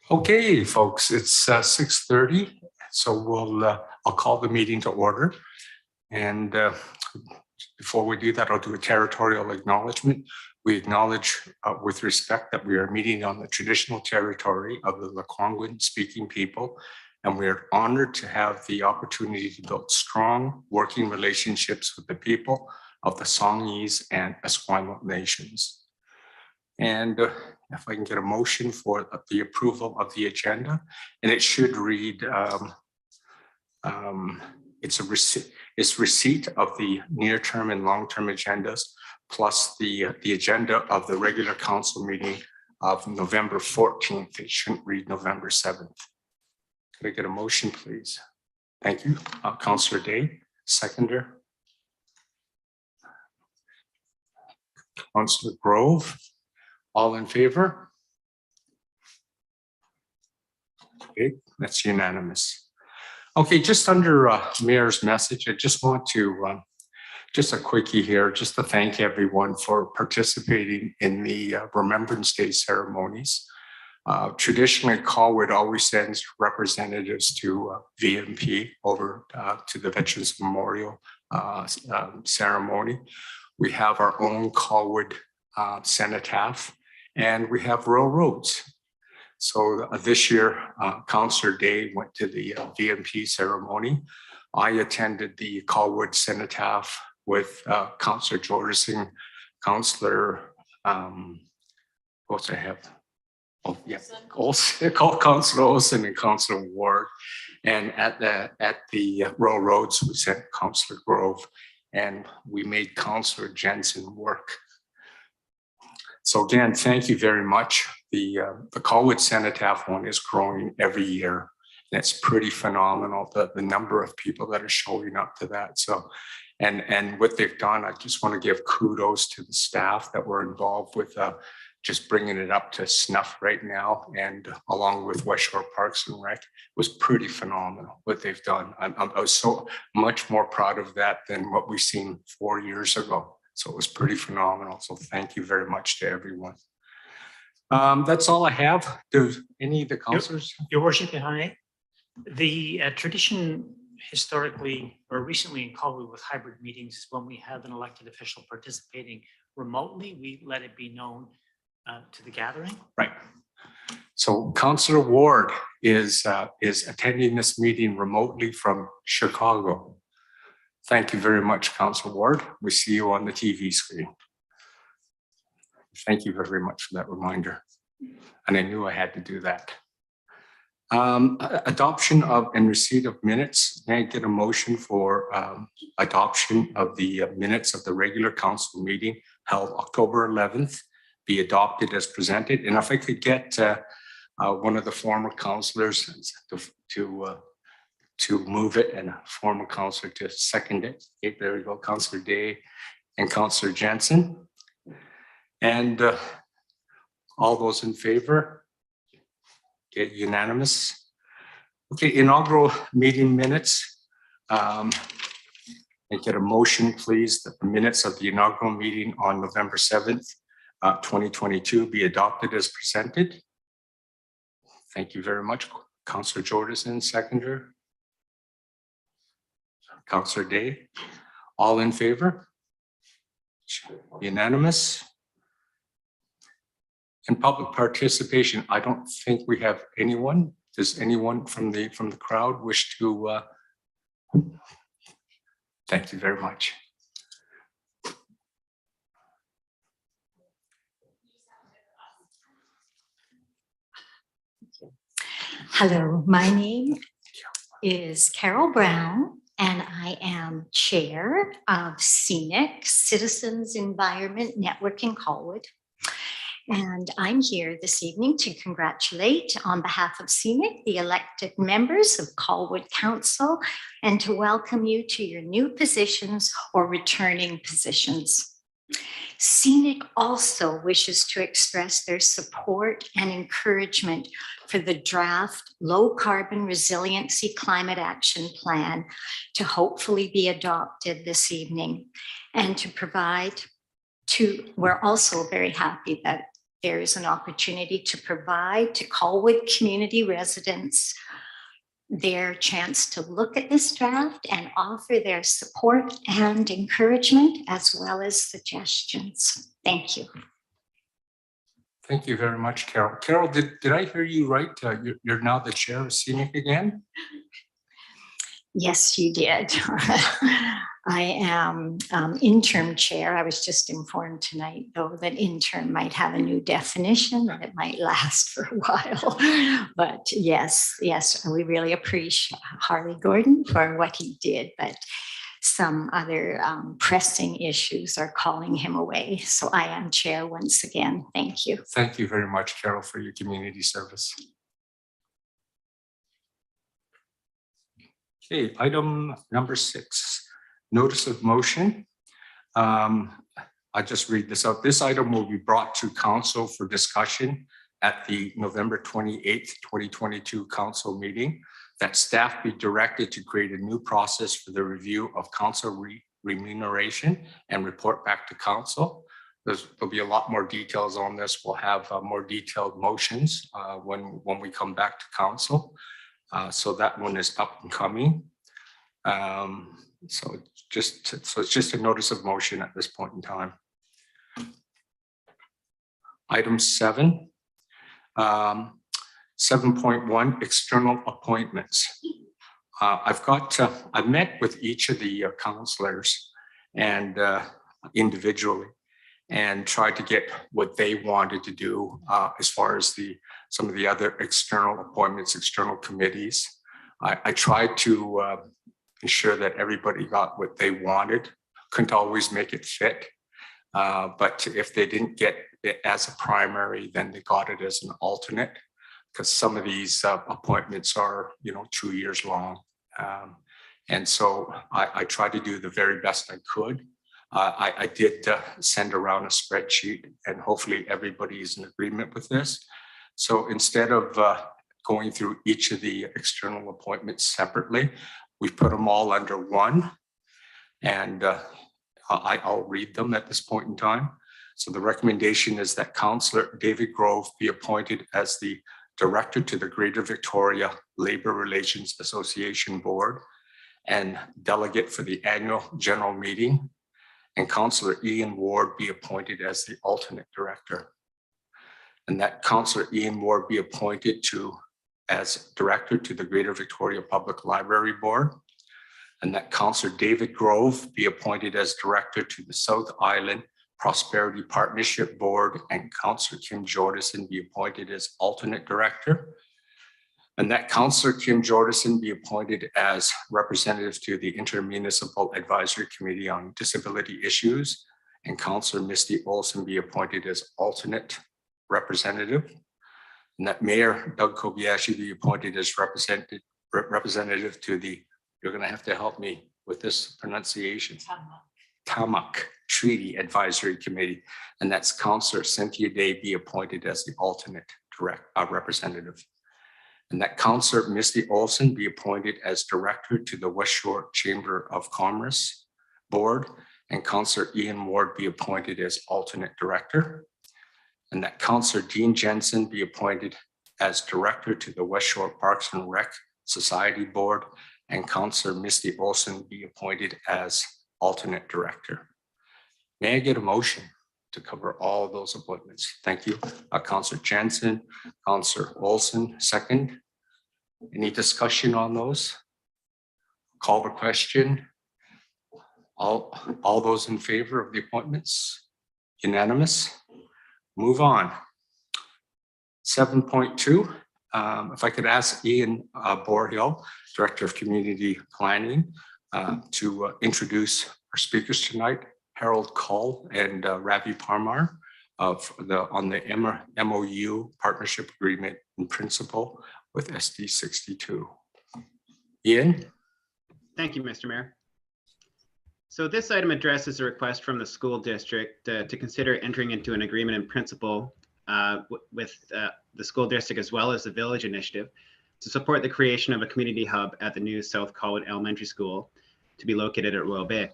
Okay, folks, it's 6:30, so I'll call the meeting to order. And before we do that, I'll do a territorial acknowledgement. We acknowledge with respect that we are meeting on the traditional territory of the Lekwungen speaking people, and we are honored to have the opportunity to build strong working relationships with the people of the Songhees and Esquimalt nations. And if I can get a motion for the approval of the agenda, and it should read, it's receipt of the near-term and long-term agendas, plus the agenda of the regular council meeting of November 14th. It shouldn't read November 7th. Could I get a motion, please? Thank you. Councillor Day, seconder. Councillor Grove. All in favor? Okay, that's unanimous. Okay, just under Mayor's message, I just want to, just a quickie here, just to thank everyone for participating in the Remembrance Day ceremonies. Traditionally, Colwood always sends representatives to VMP over to the Veterans Memorial ceremony. We have our own Colwood cenotaph, and we have rural roads. So this year, Councillor Day went to the VMP ceremony. I attended the Colwood cenotaph with Councillor Jordison, Councillor, what's I have? Oh yeah, Councillor Olsen and Councillor Ward. And at the rural roads, we sent Councillor Grove, and we made Councillor Jensen work. So again, thank you very much. The Colwood cenotaph one is growing every year. And it's pretty phenomenal, the number of people that are showing up to that. So, and what they've done, I just want to give kudos to the staff that were involved with just bringing it up to snuff right now. And along with West Shore Parks and Rec, was pretty phenomenal what they've done. I was so much more proud of that than what we've seen 4 years ago. So it was pretty phenomenal. So thank you very much to everyone. That's all I have. Do any of the councillors? Your Worship, the tradition historically or recently in Colwood with hybrid meetings is when we have an elected official participating remotely, we let it be known to the gathering. Right. So Councillor Ward is attending this meeting remotely from Chicago. Thank you very much, Councillor Ward. We see you on the TV screen. Thank you very much for that reminder. And I knew I had to do that. Adoption of and receipt of minutes. May I get a motion for adoption of the minutes of the regular council meeting held October 11th be adopted as presented? And if I could get one of the former councillors to move it and a former councillor to second it. Okay, there we go, Councillor Day and Councillor Jensen. And all those in favor? Okay, unanimous. Okay, inaugural meeting minutes. I get a motion, please, that the minutes of the inaugural meeting on November 7th, 2022 be adopted as presented. Thank you very much. Councillor Jordison, seconder. Councillor Day, all in favor? Unanimous. And public participation, I don't think we have anyone. Does anyone from the crowd wish to? Thank you very much. Hello, my name is Carol Brown, and I am chair of CENIC, Citizens Environment Network in Colwood. And I'm here this evening to congratulate on behalf of CENIC, the elected members of Colwood Council, and to welcome you to your new positions or returning positions. CENIC also wishes to express their support and encouragement for the draft Low Carbon Resiliency Climate Action Plan to hopefully be adopted this evening, and to provide we're also very happy that there is an opportunity to provide to Colwood community residents their chance to look at this draft and offer their support and encouragement as well as suggestions. Thank you. Thank you very much, Carol. Carol, did I hear you right? You're now the chair of Scenic again? Yes, you did. I am interim chair. I was just informed tonight, though, that interim might have a new definition and it might last for a while. But yes, we really appreciate Harley Gordon for what he did, but some other pressing issues are calling him away. So I am chair once again. Thank you. Thank you very much, Carol, for your community service. Okay, item number 6, notice of motion. I just read this out. This item will be brought to council for discussion at the November 28th, 2022 council meeting, that staff be directed to create a new process for the review of council remuneration and report back to council. There'll be a lot more details on this. We'll have more detailed motions when we come back to council. So that one is up and coming. So it's just a notice of motion at this point in time. Item 7, 7.1 external appointments. I've met with each of the councillors and individually, and tried to get what they wanted to do as far as some of the other external appointments, external committees. I tried to ensure that everybody got what they wanted. Couldn't always make it fit, but if they didn't get it as a primary, then they got it as an alternate, because some of these appointments are 2 years long. And so I tried to do the very best I could. I did send around a spreadsheet, and hopefully everybody is in agreement with this. So instead of going through each of the external appointments separately, we put them all under one, and I'll read them at this point in time. So the recommendation is that Councillor David Grove be appointed as the Director to the Greater Victoria Labour Relations Association Board and delegate for the annual general meeting, and Councillor Ian Ward be appointed as the alternate director, and that Councillor Ian Ward be appointed as director to the Greater Victoria Public Library Board, and that Councillor David Grove be appointed as director to the South Island Prosperity Partnership Board, and Councillor Kim Jordison be appointed as alternate director, and that Councillor Kim Jordison be appointed as representative to the Intermunicipal Advisory Committee on Disability Issues, and Councillor Misty Olson be appointed as alternate representative, and that Mayor Doug Kobayashi be appointed as representative to the, you're going to have to help me with this pronunciation, Tamuk Treaty Advisory Committee, and that's Councillor Cynthia Day be appointed as the alternate representative, and that Councillor Misty Olson be appointed as director to the West Shore Chamber of Commerce Board, and Councillor Ian Ward be appointed as alternate director, and that Councillor Dean Jensen be appointed as director to the West Shore Parks and Rec Society Board, and Councillor Misty Olson be appointed as alternate director. May I get a motion to cover all of those appointments? Thank you. Councillor Jensen, Councillor Olson, second. Any discussion on those? Call the question. All those in favor of the appointments? Unanimous. Move on. 7.2. If I could ask Ian Borhill, Director of Community Planning, to introduce our speakers tonight, Harold Cull and Ravi Parmar on the MOU Partnership Agreement in Principle with SD 62. Ian? Thank you, Mr. Mayor. So this item addresses a request from the school district to consider entering into an agreement in principle with the school district as well as the Village Initiative to support the creation of a community hub at the new South Colwood Elementary School to be located at Royal Bay.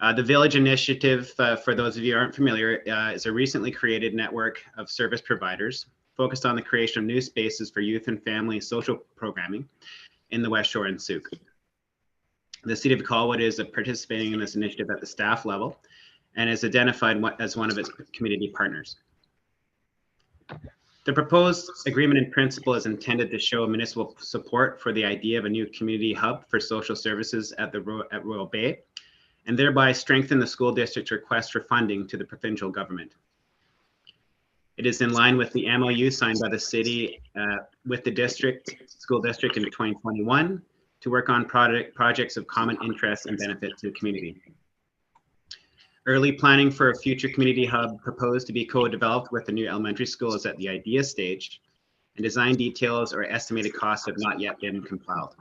The Village Initiative, for those of you who aren't familiar, is a recently created network of service providers focused on the creation of new spaces for youth and family social programming in the West Shore and Souk. The City of Colwood is participating in this initiative at the staff level and is identified as one of its community partners. The proposed agreement in principle is intended to show municipal support for the idea of a new community hub for social services at Royal Bay, and thereby strengthen the school district's request for funding to the provincial government. It is in line with the MOU signed by the city with the school district in 2021 to work on projects of common interest and benefit to the community. Early planning for a future community hub proposed to be co-developed with the new elementary school is at the idea stage, and design details or estimated costs have not yet been compiled.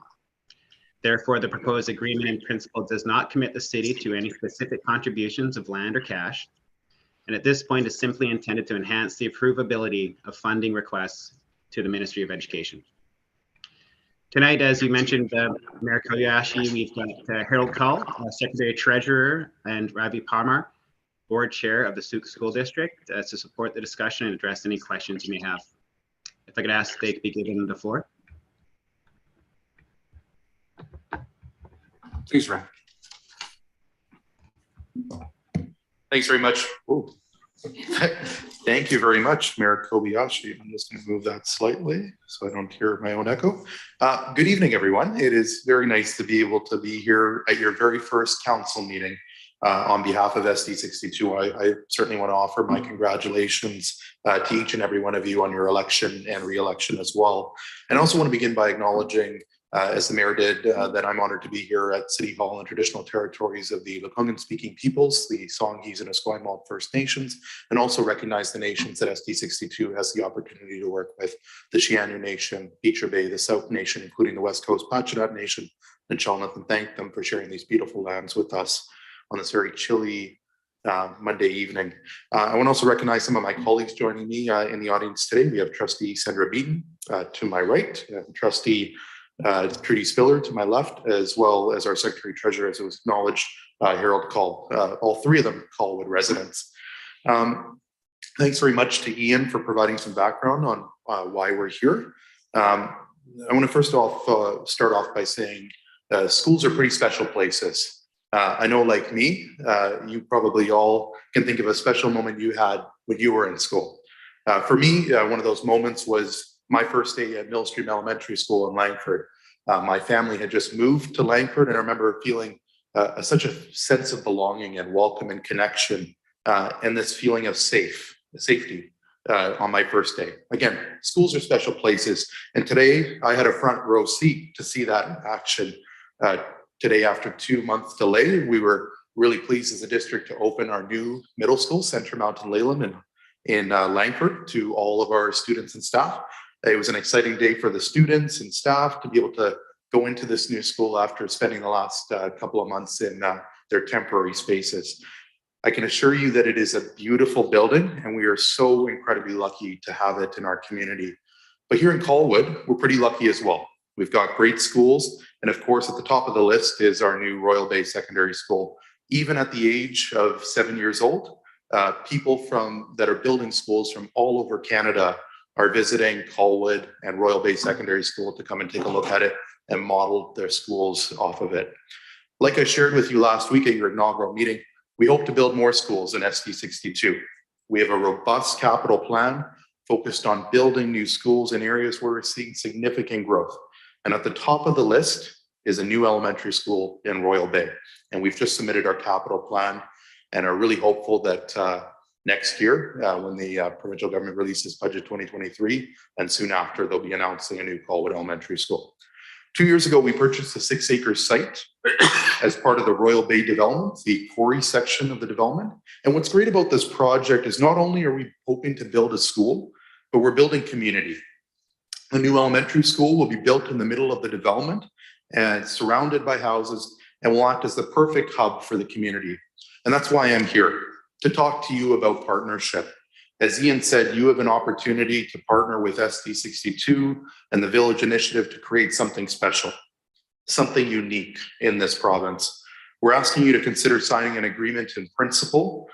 Therefore, the proposed agreement in principle does not commit the city to any specific contributions of land or cash, and at this point is simply intended to enhance the approvability of funding requests to the Ministry of Education. Tonight, as you mentioned, Mayor Koyashi, we've got Harold Cull, Secretary Treasurer, and Ravi Parmar, Board Chair of the Souk School District, to support the discussion and address any questions you may have. If I could ask, they could be given the floor. Please, Ravi. Thanks very much. Ooh. Thank you very much, Mayor Kobayashi. I'm just going to move that slightly so I don't hear my own echo. Good evening, everyone. It is very nice to be able to be here at your very first council meeting on behalf of SD62. I certainly want to offer my congratulations to each and every one of you on your election and re-election as well. And I also want to begin by acknowledging, as the mayor did, that I'm honored to be here at City Hall and traditional territories of the Lekwungen-speaking peoples, the Songhees and Esquimalt First Nations, and also recognize the nations that SD62 has the opportunity to work with: the Sianu Nation, Beecher Bay, the South Nation, including the West Coast Pacheedaht Nation, and Chalneth, and thank them for sharing these beautiful lands with us on this very chilly Monday evening. I want to also recognize some of my colleagues joining me in the audience today. We have Trustee Sandra Beaton to my right, Trustee Trudy Spiller to my left, as well as our Secretary Treasurer, as it was acknowledged, Harold Cull, all three of them Colwood residents. Thanks very much to Ian for providing some background on why we're here. I want to first off start off by saying schools are pretty special places. I know, like me, you probably all can think of a special moment you had when you were in school. For me, one of those moments was my first day at Mill Stream Elementary School in Langford. My family had just moved to Langford, and I remember feeling such a sense of belonging and welcome and connection, and this feeling of safety on my first day. Again, schools are special places, and today I had a front row seat to see that in action. Today, after 2 months delay, we were really pleased as a district to open our new middle school, Centre Mountain Leyland, in Langford, to all of our students and staff. It was an exciting day for the students and staff to be able to go into this new school after spending the last couple of months in their temporary spaces. I can assure you that it is a beautiful building, and we are so incredibly lucky to have it in our community. But here in Colwood, we're pretty lucky as well. We've got great schools, and of course, at the top of the list is our new Royal Bay Secondary School. Even at the age of 7 years old, people that are building schools from all over Canada are visiting Colwood and Royal Bay Secondary School to come and take a look at it and model their schools off of it. Like I shared with you last week at your inaugural meeting, we hope to build more schools in SD62. We have a robust capital plan focused on building new schools in areas where we're seeing significant growth. And at the top of the list is a new elementary school in Royal Bay. And we've just submitted our capital plan and are really hopeful that next year, when the provincial government releases budget 2023, and soon after, they'll be announcing a new Colwood Elementary School. 2 years ago, we purchased a 6-acre site as part of the Royal Bay development, the quarry section of the development. And what's great about this project is not only are we hoping to build a school, but we're building community. The new elementary school will be built in the middle of the development and surrounded by houses, and will act as the perfect hub for the community. And that's why I'm here, to talk to you about partnership. As Ian said, you have an opportunity to partner with SD62 and the Village Initiative to create something special, something unique in this province. We're asking you to consider signing an agreement in principle.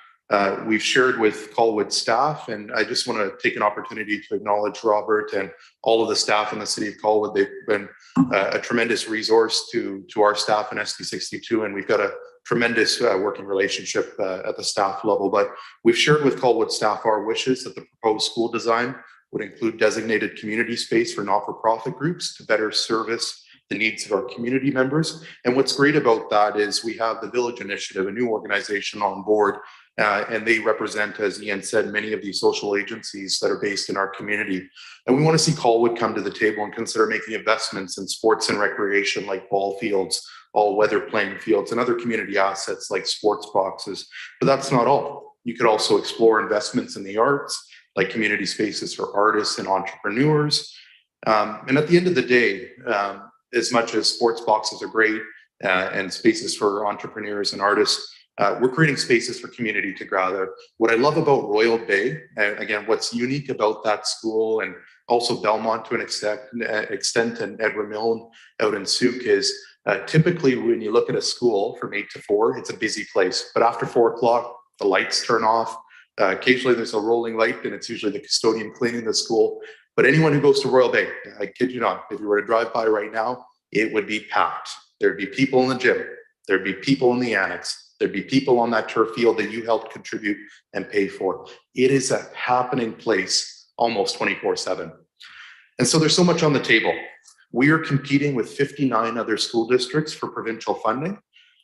We've shared with Colwood staff, and I just want to take an opportunity to acknowledge Robert and all of the staff in the city of Colwood. They've been a tremendous resource to our staff in SD62, and we've got a tremendous working relationship at the staff level. But we've shared with Colwood staff our wishes that the proposed school design would include designated community space for not-for-profit groups to better service the needs of our community members. And what's great about that is we have the Village Initiative, a new organization on board, and they represent, as Ian said, many of these social agencies that are based in our community. And we want to see Colwood come to the table and consider making investments in sports and recreation like ball fields, all-weather playing fields, and other community assets like sports boxes. But that's not all. You could also explore investments in the arts, like community spaces for artists and entrepreneurs. And at the end of the day, as much as sports boxes are great and spaces for entrepreneurs and artists, we're creating spaces for community to gather. What I love about Royal Bay, and again, what's unique about that school, and also Belmont to an extent and Edward Milne out in Souk, is typically when you look at a school from 8 to 4, it's a busy place. But after 4 o'clock, the lights turn off. Occasionally there's a rolling light, and it's usually the custodian cleaning the school. But anyone who goes to Royal Bay, I kid you not, if you were to drive by right now, it would be packed. There'd be people in the gym. There'd be people in the annex. There'd be people on that turf field that you helped contribute and pay for. It is a happening place almost 24/7. And so there's so much on the table. We are competing with 59 other school districts for provincial funding.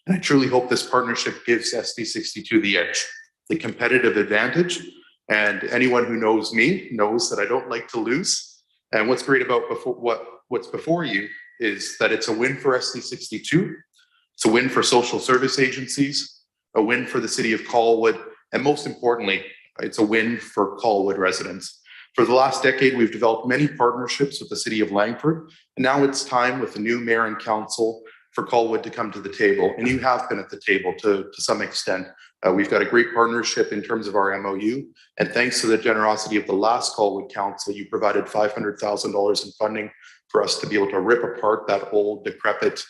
And I truly hope this partnership gives SD62 the edge, the competitive advantage. And anyone who knows me knows that I don't like to lose. And what's great about what's before you is that it's a win for SD62. It's a win for social service agencies, a win for the city of Colwood, and most importantly, it's a win for Colwood residents. For the last decade, we've developed many partnerships with the city of Langford, and now it's time with the new mayor and council for Colwood to come to the table. And you have been at the table to some extent. We've got a great partnership in terms of our MOU, and thanks to the generosity of the last Colwood Council, you provided $500,000 in funding for us to be able to rip apart that old decrepit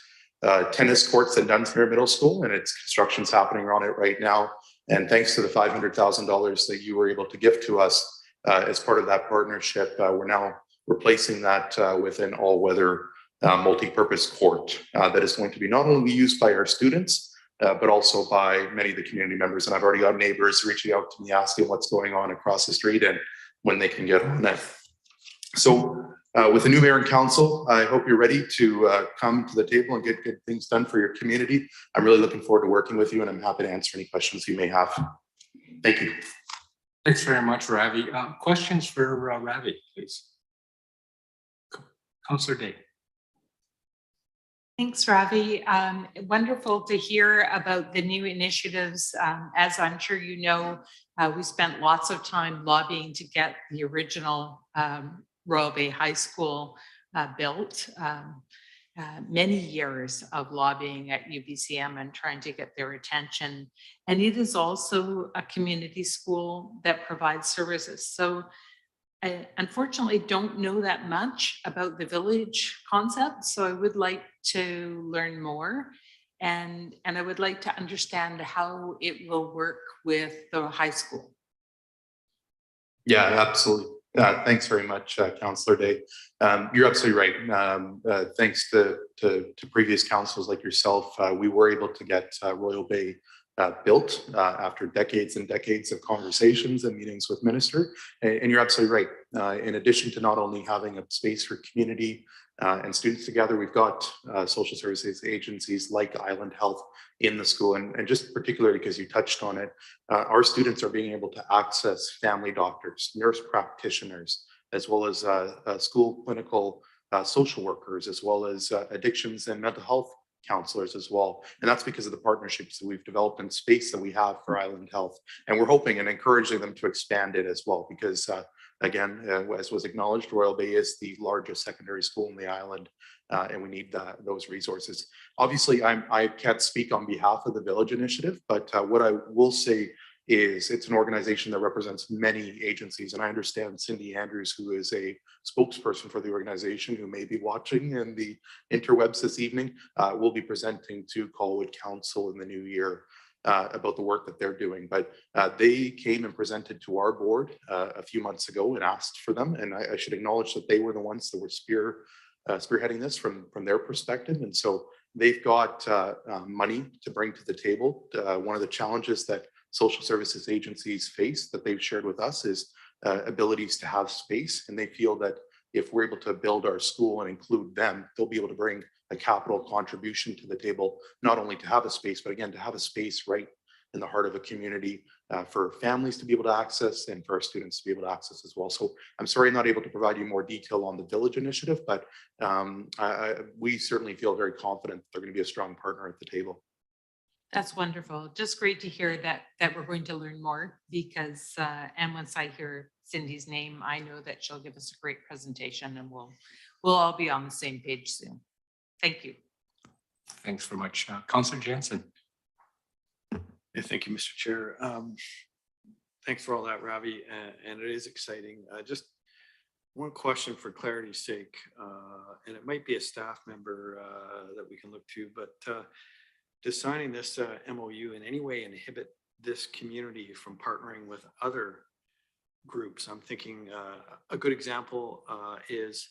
tennis courts at Dunsmuir Middle School, and its construction's happening on it right now. And thanks to the $500,000 that you were able to give to us as part of that partnership, we're now replacing that with an all-weather multi-purpose court that is going to be not only used by our students, but also by many of the community members. And I've already got neighbors reaching out to me asking what's going on across the street and when they can get on it. So with the new mayor and council, I hope you're ready to come to the table and get good things done for your community. I'm really looking forward to working with you, and I'm happy to answer any questions you may have. Thank you. Thanks very much, Ravi. Questions for Ravi, please. Councillor Day. Thanks, Ravi. Wonderful to hear about the new initiatives. As I'm sure you know, we spent lots of time lobbying to get the original Royal Bay High School built. Many years of lobbying at UBCM and trying to get their attention. And it is also a community school that provides services. So I unfortunately don't know that much about the village concept. So I would like to learn more. And I would like to understand how it will work with the high school. Yeah, absolutely. Thanks very much, Councillor Day. You're absolutely right. Thanks to previous councils like yourself, we were able to get Royal Bay built after decades and decades of conversations and meetings with minister. And you're absolutely right. In addition to not only having a space for community and students together, we've got social services agencies like Island Health in the school. And just particularly because you touched on it, our students are being able to access family doctors, nurse practitioners, as well as school clinical social workers, as well as addictions and mental health counselors as well. And that's because of the partnerships that we've developed and space that we have for Island Health. And we're hoping and encouraging them to expand it as well, because again, as was acknowledged, Royal Bay is the largest secondary school in the island, and we need those resources. Obviously, I can't speak on behalf of the Village Initiative, but what I will say is it's an organization that represents many agencies. And I understand Cindy Andrews, who is a spokesperson for the organization, who may be watching in the interwebs this evening, will be presenting to Colwood Council in the new year about the work that they're doing. But they came and presented to our board a few months ago and asked for them. And I should acknowledge that they were the ones that were spearheading this from their perspective. And so they've got money to bring to the table. One of the challenges that social services agencies face that they've shared with us is abilities to have space. And they feel that if we're able to build our school and include them, they'll be able to bring a capital contribution to the table, not only to have a space, but again, to have a space right in the heart of a community for families to be able to access and for our students to be able to access as well. So I'm sorry I'm not able to provide you more detail on the Village initiative, but we certainly feel very confident they're going to be a strong partner at the table. That's wonderful. Just great to hear that we're going to learn more because, and once I hear Cindy's name, I know that she'll give us a great presentation and we'll all be on the same page soon. Thank you. Thanks very much. Councillor Jansen. Yeah, thank you, Mr. Chair. Thanks for all that, Ravi, and it is exciting. Just one question for clarity's sake, and it might be a staff member that we can look to, but does signing this MOU in any way inhibit this community from partnering with other groups? I'm thinking a good example is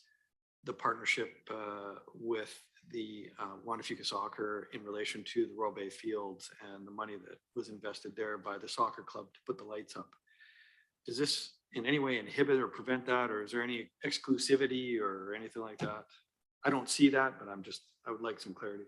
the partnership with the Juan de Fuca Soccer in relation to the Royal Bay Fields and the money that was invested there by the soccer club to put the lights up. Does this in any way inhibit or prevent that, or is there any exclusivity or anything like that? I don't see that, but I would like some clarity.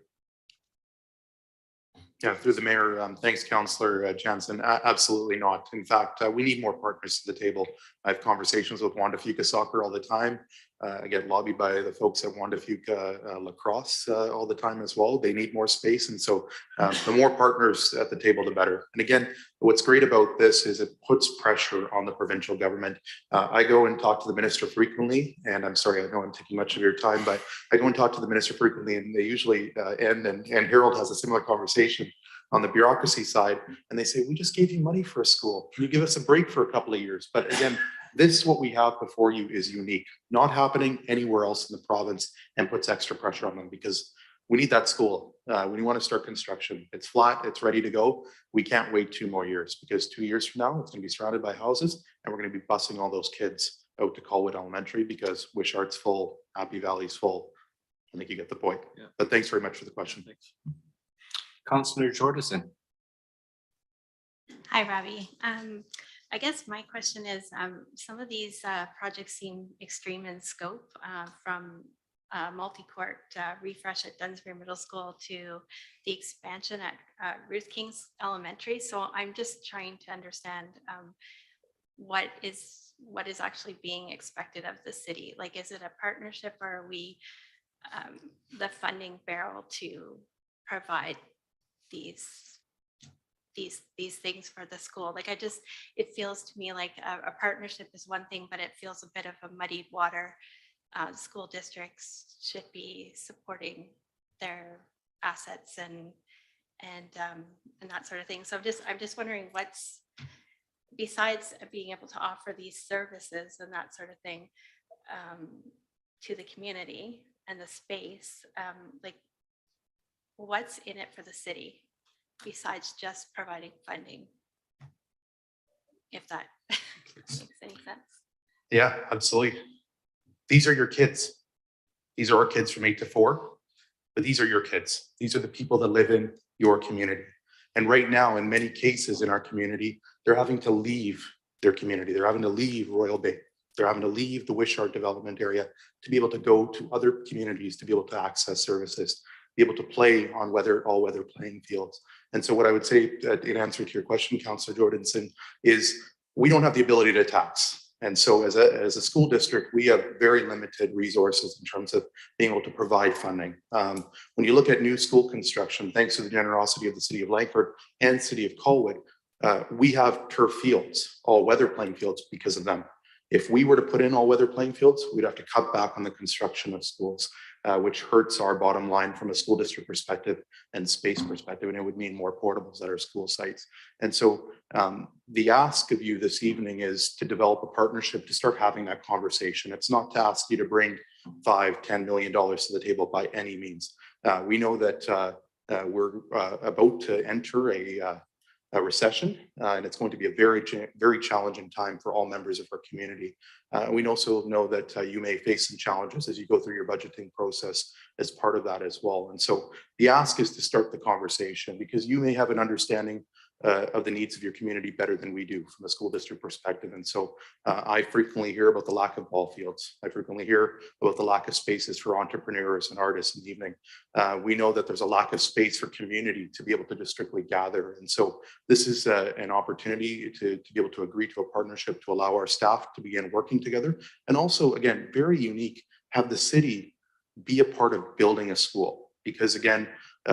Yeah, through the mayor. Thanks, Councillor Jansen. Absolutely not. In fact, we need more partners to the table. I have conversations with Juan de Fuca Soccer all the time. I get lobbied by the folks at Juan de Fuca Lacrosse all the time as well. They need more space. And so the more partners at the table, the better. And again, what's great about this is it puts pressure on the provincial government. I go and talk to the minister frequently, and I'm sorry, I know I'm taking much of your time, but I go and talk to the minister frequently, and they usually end, and Harold has a similar conversation on the bureaucracy side, and they say, we just gave you money for a school. Can you give us a break for a couple of years? But again, this, what we have before you, is unique, not happening anywhere else in the province, and puts extra pressure on them because we need that school. We want to start construction. It's flat, it's ready to go. We can't wait 2 more years because 2 years from now, it's going to be surrounded by houses, and we're going to be busing all those kids out to Colwood Elementary because Wishart's full, Happy Valley's full. I think you get the point. Yeah. But thanks very much for the question. Thanks. Councillor Jordison. Hi, Ravi. I guess my question is, some of these projects seem extreme in scope, from multi-court refresh at Dunsmuir Middle School to the expansion at Ruth King's Elementary. So I'm just trying to understand what is actually being expected of the city. Like, is it a partnership, or are we the funding barrel to provide these things for the school? Like, it feels to me like a partnership is one thing, but it feels a bit of a muddied water. School districts should be supporting their assets and that sort of thing. So I'm just wondering, what's, besides being able to offer these services and that sort of thing to the community and the space, like, what's in it for the city besides just providing funding? If that makes any sense. Yeah, absolutely. These are your kids. These are our kids from 8 to 4, but these are your kids. These are the people that live in your community. And right now, in many cases in our community, they're having to leave their community. They're having to leave Royal Bay. They're having to leave the Wishart development area to be able to go to other communities, to be able to access services, be able to play on all weather playing fields. And so what I would say in answer to your question, Councillor Jordanson, is we don't have the ability to tax. And so as a school district, we have very limited resources in terms of being able to provide funding. When you look at new school construction, thanks to the generosity of the City of Langford and City of Colwood, we have turf fields, all weather playing fields because of them. If we were to put in all weather playing fields, we'd have to cut back on the construction of schools. which hurts our bottom line from a school district perspective and space perspective, and it would mean more portables at our school sites. And so the ask of you this evening is to develop a partnership to start having that conversation. It's not to ask you to bring $5-10 million to the table by any means. We know that we're about to enter a recession, and it's going to be a very challenging time for all members of our community. We also know that you may face some challenges as you go through your budgeting process as part of that as well. And so the ask is to start the conversation, because you may have an understanding of the needs of your community better than we do from a school district perspective. And so I frequently hear about the lack of ball fields. I frequently hear about the lack of spaces for entrepreneurs and artists in the evening. We know that there's a lack of space for community to be able to just strictly gather. And so this is an opportunity to be able to agree to a partnership to allow our staff to begin working together. And also, again, very unique, have the city be a part of building a school. Because again,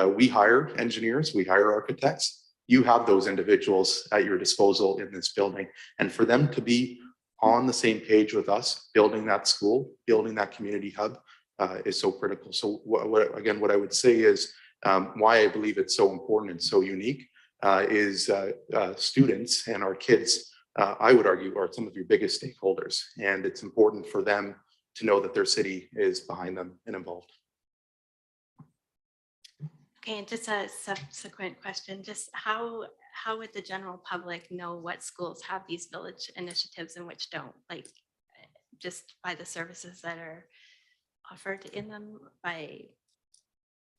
we hire engineers, we hire architects. You have those individuals at your disposal in this building. And for them to be on the same page with us, building that school, building that community hub is so critical. So what I would say is why I believe it's so important and so unique is students and our kids, I would argue, are some of your biggest stakeholders. And it's important for them to know that their city is behind them and involved. Okay, and just a subsequent question, just how would the general public know what schools have these village initiatives and which don't? Like, just by the services that are offered in them,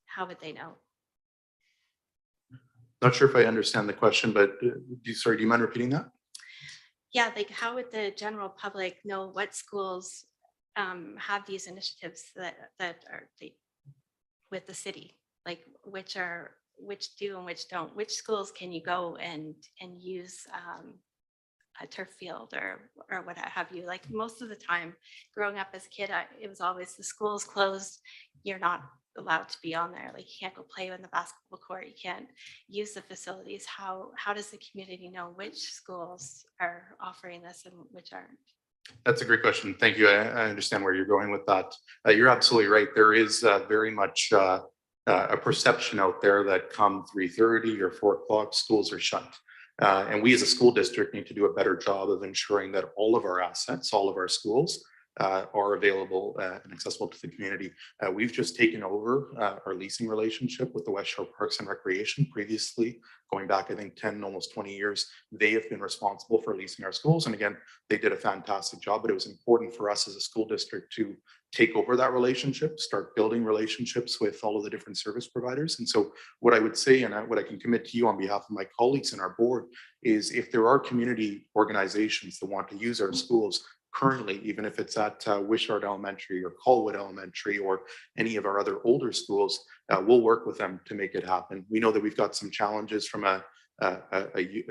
how would they know? Not sure if I understand the question, but do you mind repeating that? Yeah, like how would the general public know what schools have these initiatives that are with the city? Like which do and which don't? Which schools can you go and use a turf field or what have you? Like most of the time growing up as a kid, it was always the school's closed. You're not allowed to be on there. Like you can't go play in the basketball court. You can't use the facilities. How does the community know which schools are offering this and which aren't? That's a great question. Thank you. I understand where you're going with that. You're absolutely right. There is very much a perception out there that come 3:30 or 4 o'clock, schools are shut. And we as a school district need to do a better job of ensuring that all of our assets, all of our schools are available and accessible to the community. We've just taken over our leasing relationship with the West Shore Parks and Recreation. Previously, going back, I think 10, almost 20 years, they have been responsible for leasing our schools. And again, they did a fantastic job, but it was important for us as a school district to take over that relationship, start building relationships with all of the different service providers. And so what I would say, and what I can commit to you on behalf of my colleagues in our board, is if there are community organizations that want to use our schools currently, even if it's at Wishart Elementary or Colwood Elementary or any of our other older schools, we'll work with them to make it happen. We know that we've got some challenges from a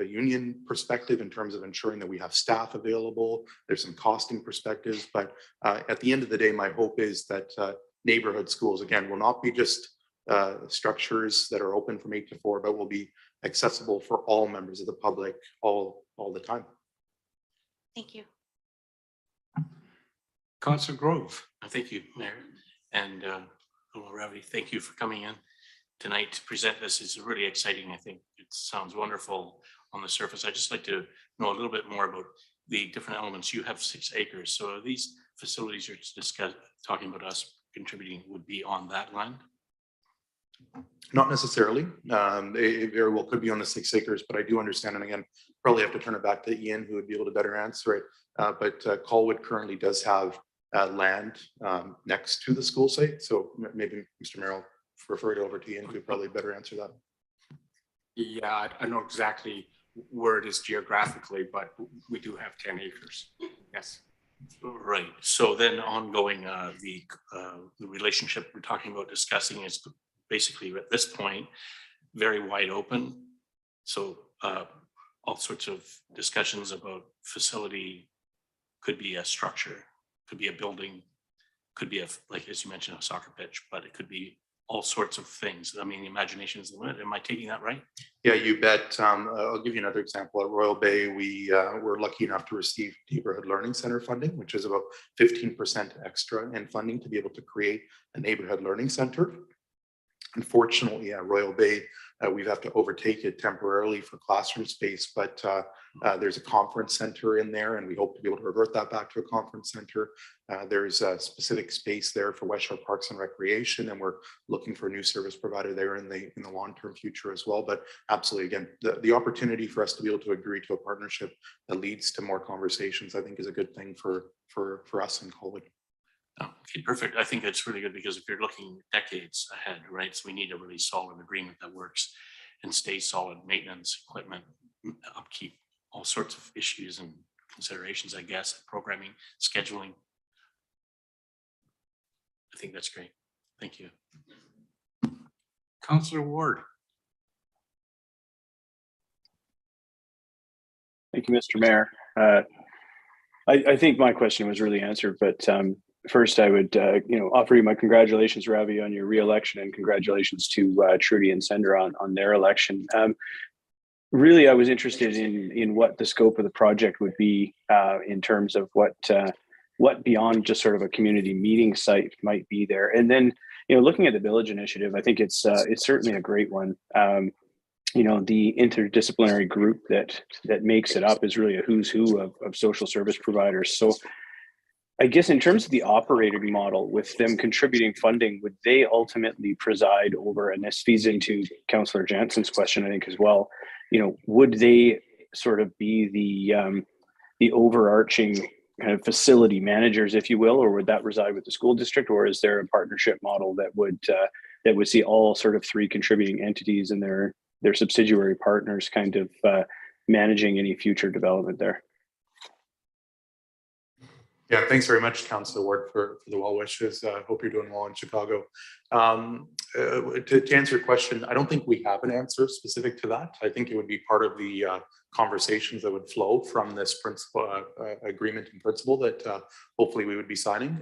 union perspective in terms of ensuring that we have staff available. There's some costing perspectives, but at the end of the day, my hope is that neighborhood schools, again, will not be just structures that are open from 8 to 4, but will be accessible for all members of the public all the time. Thank you. Councillor Grove. Thank you, Mayor. And hello, Ravi. Thank you for coming in tonight to present this. It's really exciting. I think it sounds wonderful on the surface. I'd just like to know a little bit more about the different elements. You have 6 acres. So these facilities you're talking about us contributing would be on that land? Not necessarily. It very well could be on the 6 acres, but I do understand. And again, probably have to turn it back to Ian, who would be able to better answer it. But Colwood currently does have land next to the school site. So maybe Mr. Merrill, refer it over to Ian, who would probably better answer that. Yeah, I know exactly where it is geographically, but we do have 10 acres. Yes. Right. So then ongoing, the relationship we're talking about discussing is basically at this point very wide open. So all sorts of discussions about facility, could be a structure, could be a building, could be like as you mentioned, a soccer pitch, but it could be all sorts of things. I mean, the imagination is the limit. Am I taking that right? Yeah, you bet. I'll give you another example. At Royal Bay, we were lucky enough to receive Neighborhood Learning Center funding, which is about 15% extra in funding to be able to create a neighborhood learning center. Unfortunately, at Royal Bay, we have to overtake it temporarily for classroom space, but there's a conference center in there, and we hope to be able to revert that back to a conference center. There's a specific space there for West Shore Parks and Recreation, and we're looking for a new service provider there in the long-term future as well. But absolutely, again, the opportunity for us to be able to agree to a partnership that leads to more conversations, I think, is a good thing for us in Colwood. Oh, okay, perfect. I think it's really good because if you're looking decades ahead, right? So we need a really solid agreement that works and stays solid. Maintenance, equipment, upkeep, all sorts of issues and considerations, I guess, programming, scheduling. I think that's great. Thank you. Councillor Ward. Thank you, Mr. Mayor. I think my question was really answered, but first I would, offer you my congratulations, Ravi, on your re-election, and congratulations to Trudy and Sender on their election. Really, I was interested in what the scope of the project would be in terms of what beyond just sort of a community meeting site might be there. And then, looking at the Village Initiative, I think it's certainly a great one. The interdisciplinary group that makes it up is really a who's who of social service providers. So I guess in terms of the operating model, with them contributing funding, would they ultimately preside over, and this feeds into Councillor Jansen's question, I think, as well, would they sort of be the overarching kind of facility managers, if you will, or would that reside with the school district, or is there a partnership model that would see all sort of three contributing entities and their subsidiary partners kind of managing any future development there? Yeah, thanks very much, Councillor Ward, for the well wishes. Hope you're doing well in Chicago. To answer your question, I don't think we have an answer specific to that. I think it would be part of the conversations that would flow from this principle agreement in principle that hopefully we would be signing.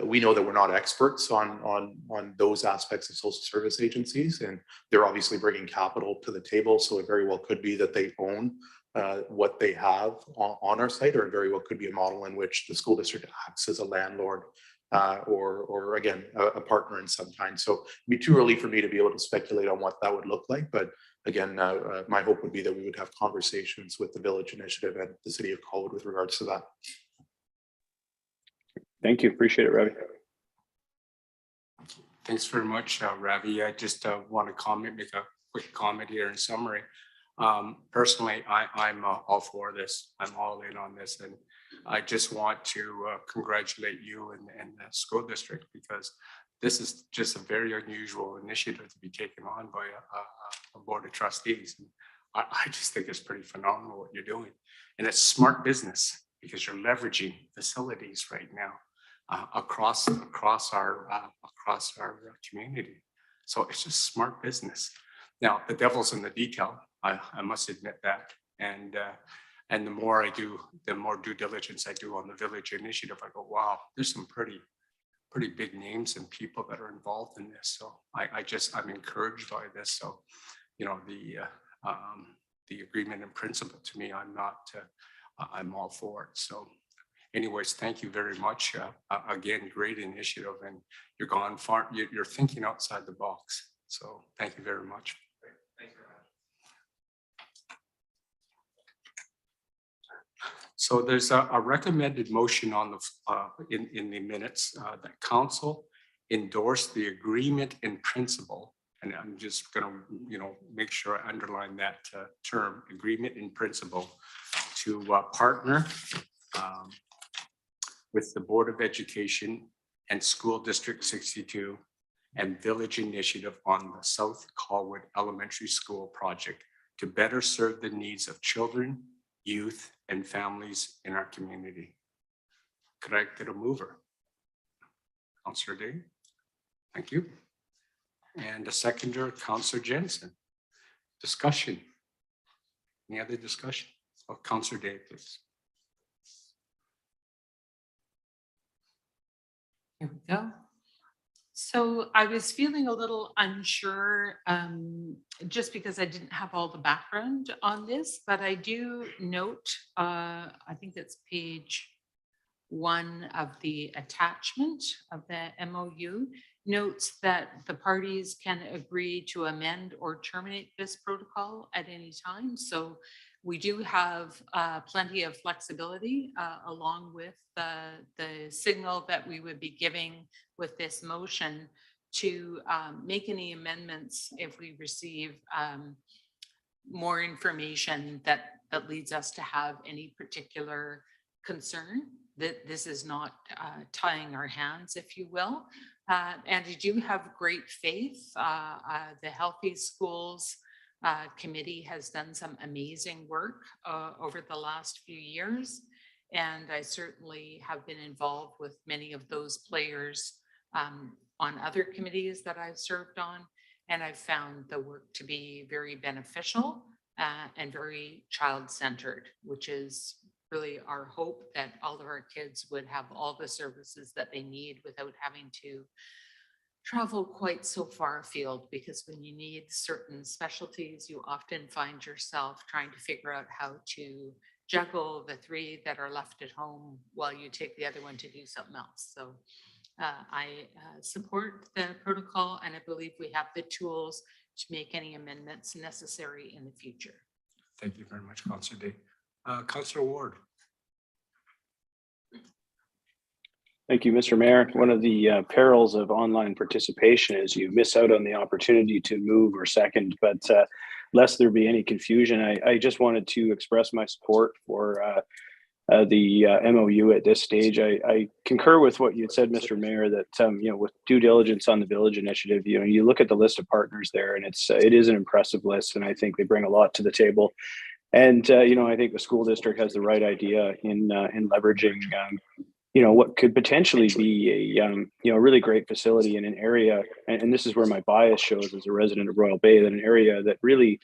We know that we're not experts on those aspects of social service agencies, and they're obviously bringing capital to the table. So it very well could be that they own what they have on our site, or it very well could be a model in which the school district acts as a landlord or again, a partner in some kind. So it'd be too early for me to be able to speculate on what that would look like. But again, my hope would be that we would have conversations with the Village Initiative and the City of Colwood with regards to that. Thank you. Appreciate it, Ravi. Thanks very much, Ravi. I just want to make a quick comment here in summary. Personally, I'm all for this. I'm all in on this, and I just want to congratulate you and the school district, because this is just a very unusual initiative to be taken on by a board of trustees. And I just think it's pretty phenomenal what you're doing, and it's smart business because you're leveraging facilities right now across our community. So it's just smart business. Now the devil's in the detail. I must admit that, and the more I do, the more due diligence I do on the Village Initiative, I go, wow, there's some pretty big names and people that are involved in this. So I'm encouraged by this. So, the agreement in principle, to me, I'm all for it. So anyways, thank you very much. Again, great initiative, and you're gone far. You're thinking outside the box. So thank you very much. Thank you very much. So there's a recommended motion on the in the minutes that council endorse the agreement in principle, and I'm just going to make sure I underline that term, agreement in principle, to partner with the Board of Education and School District 62 and Village Initiative on the South Colwood Elementary School project to better serve the needs of children, youth, and families in our community. Could I get a mover? Councillor Day, thank you. And a seconder, Councillor Jensen. Discussion. Any other discussion? Oh, Councillor Day, please. Here we go. So I was feeling a little unsure, just because I didn't have all the background on this, but I do note, I think it's page 1 of the attachment of the MOU, notes that the parties can agree to amend or terminate this protocol at any time. So we do have plenty of flexibility along with the signal that we would be giving with this motion to make any amendments if we receive more information that leads us to have any particular concern. That this is not tying our hands, if you will. And I do have great faith. The Healthy Schools Committee has done some amazing work over the last few years. And I certainly have been involved with many of those players on other committees that I've served on. And I've found the work to be very beneficial and very child-centered, which is really our hope, that all of our kids would have all the services that they need without having to travel quite so far afield, because when you need certain specialties, you often find yourself trying to figure out how to juggle the 3 that are left at home while you take the other one to do something else. So I support the protocol, and I believe we have the tools to make any amendments necessary in the future. Thank you very much, Councillor Day. Councillor Ward. Thank you, Mr. Mayor. One of the perils of online participation is you miss out on the opportunity to move or second, but lest there be any confusion, I just wanted to express my support for the MOU at this stage. I concur with what you had said, Mr. Mayor, that with due diligence on the Village Initiative, you look at the list of partners there, and it is an impressive list, and I think they bring a lot to the table. And I think the school district has the right idea in leveraging what could potentially be a really great facility in an area, and this is where my bias shows as a resident of Royal Bay, that an area that really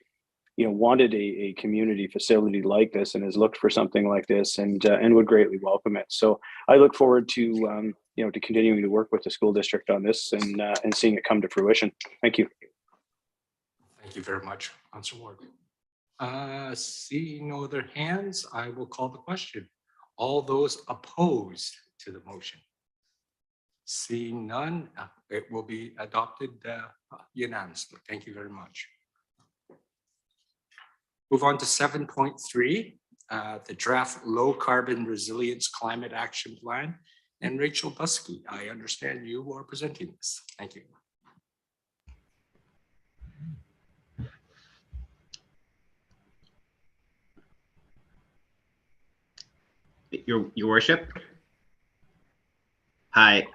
wanted a community facility like this and has looked for something like this and would greatly welcome it. So I look forward to to continuing to work with the school district on this and seeing it come to fruition. Thank you. Thank you very much, Councillor Ward. Seeing no other hands, I will call the question. All those opposed to the motion? Seeing none, it will be adopted unanimously. Thank you very much. Move on to 7.3, the draft low carbon resilience climate action plan. And Rachel Buskey, I understand you are presenting this. Thank you. Your worship. Hi.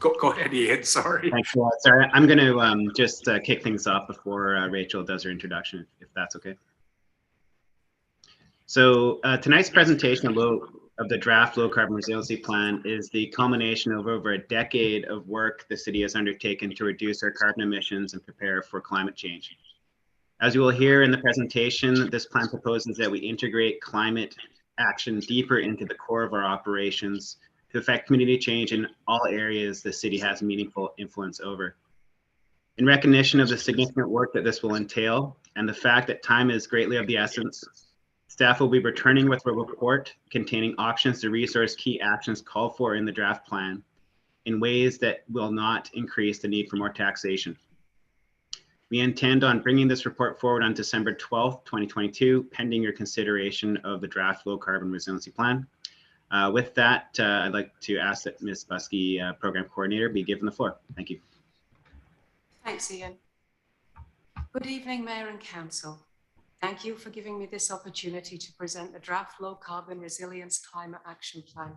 Go ahead, Ian. Sorry. Thanks a lot. Sorry, I'm going to just kick things off before Rachel does her introduction, if that's okay. So tonight's presentation of the draft low carbon resiliency plan is the culmination of over a decade of work the city has undertaken to reduce our carbon emissions and prepare for climate change. As you will hear in the presentation, this plan proposes that we integrate climate action deeper into the core of our operations to affect community change in all areas the city has meaningful influence over. In recognition of the significant work that this will entail and the fact that time is greatly of the essence, staff will be returning with a report containing options to resource key actions called for in the draft plan in ways that will not increase the need for more taxation. We intend on bringing this report forward on December 12th, 2022, pending your consideration of the draft low carbon resiliency plan. With that, I'd like to ask that Ms. Buskey, Program Coordinator, be given the floor. Thank you. Thanks, Ian. Good evening, Mayor and Council. Thank you for giving me this opportunity to present the draft low carbon resilience climate action plan.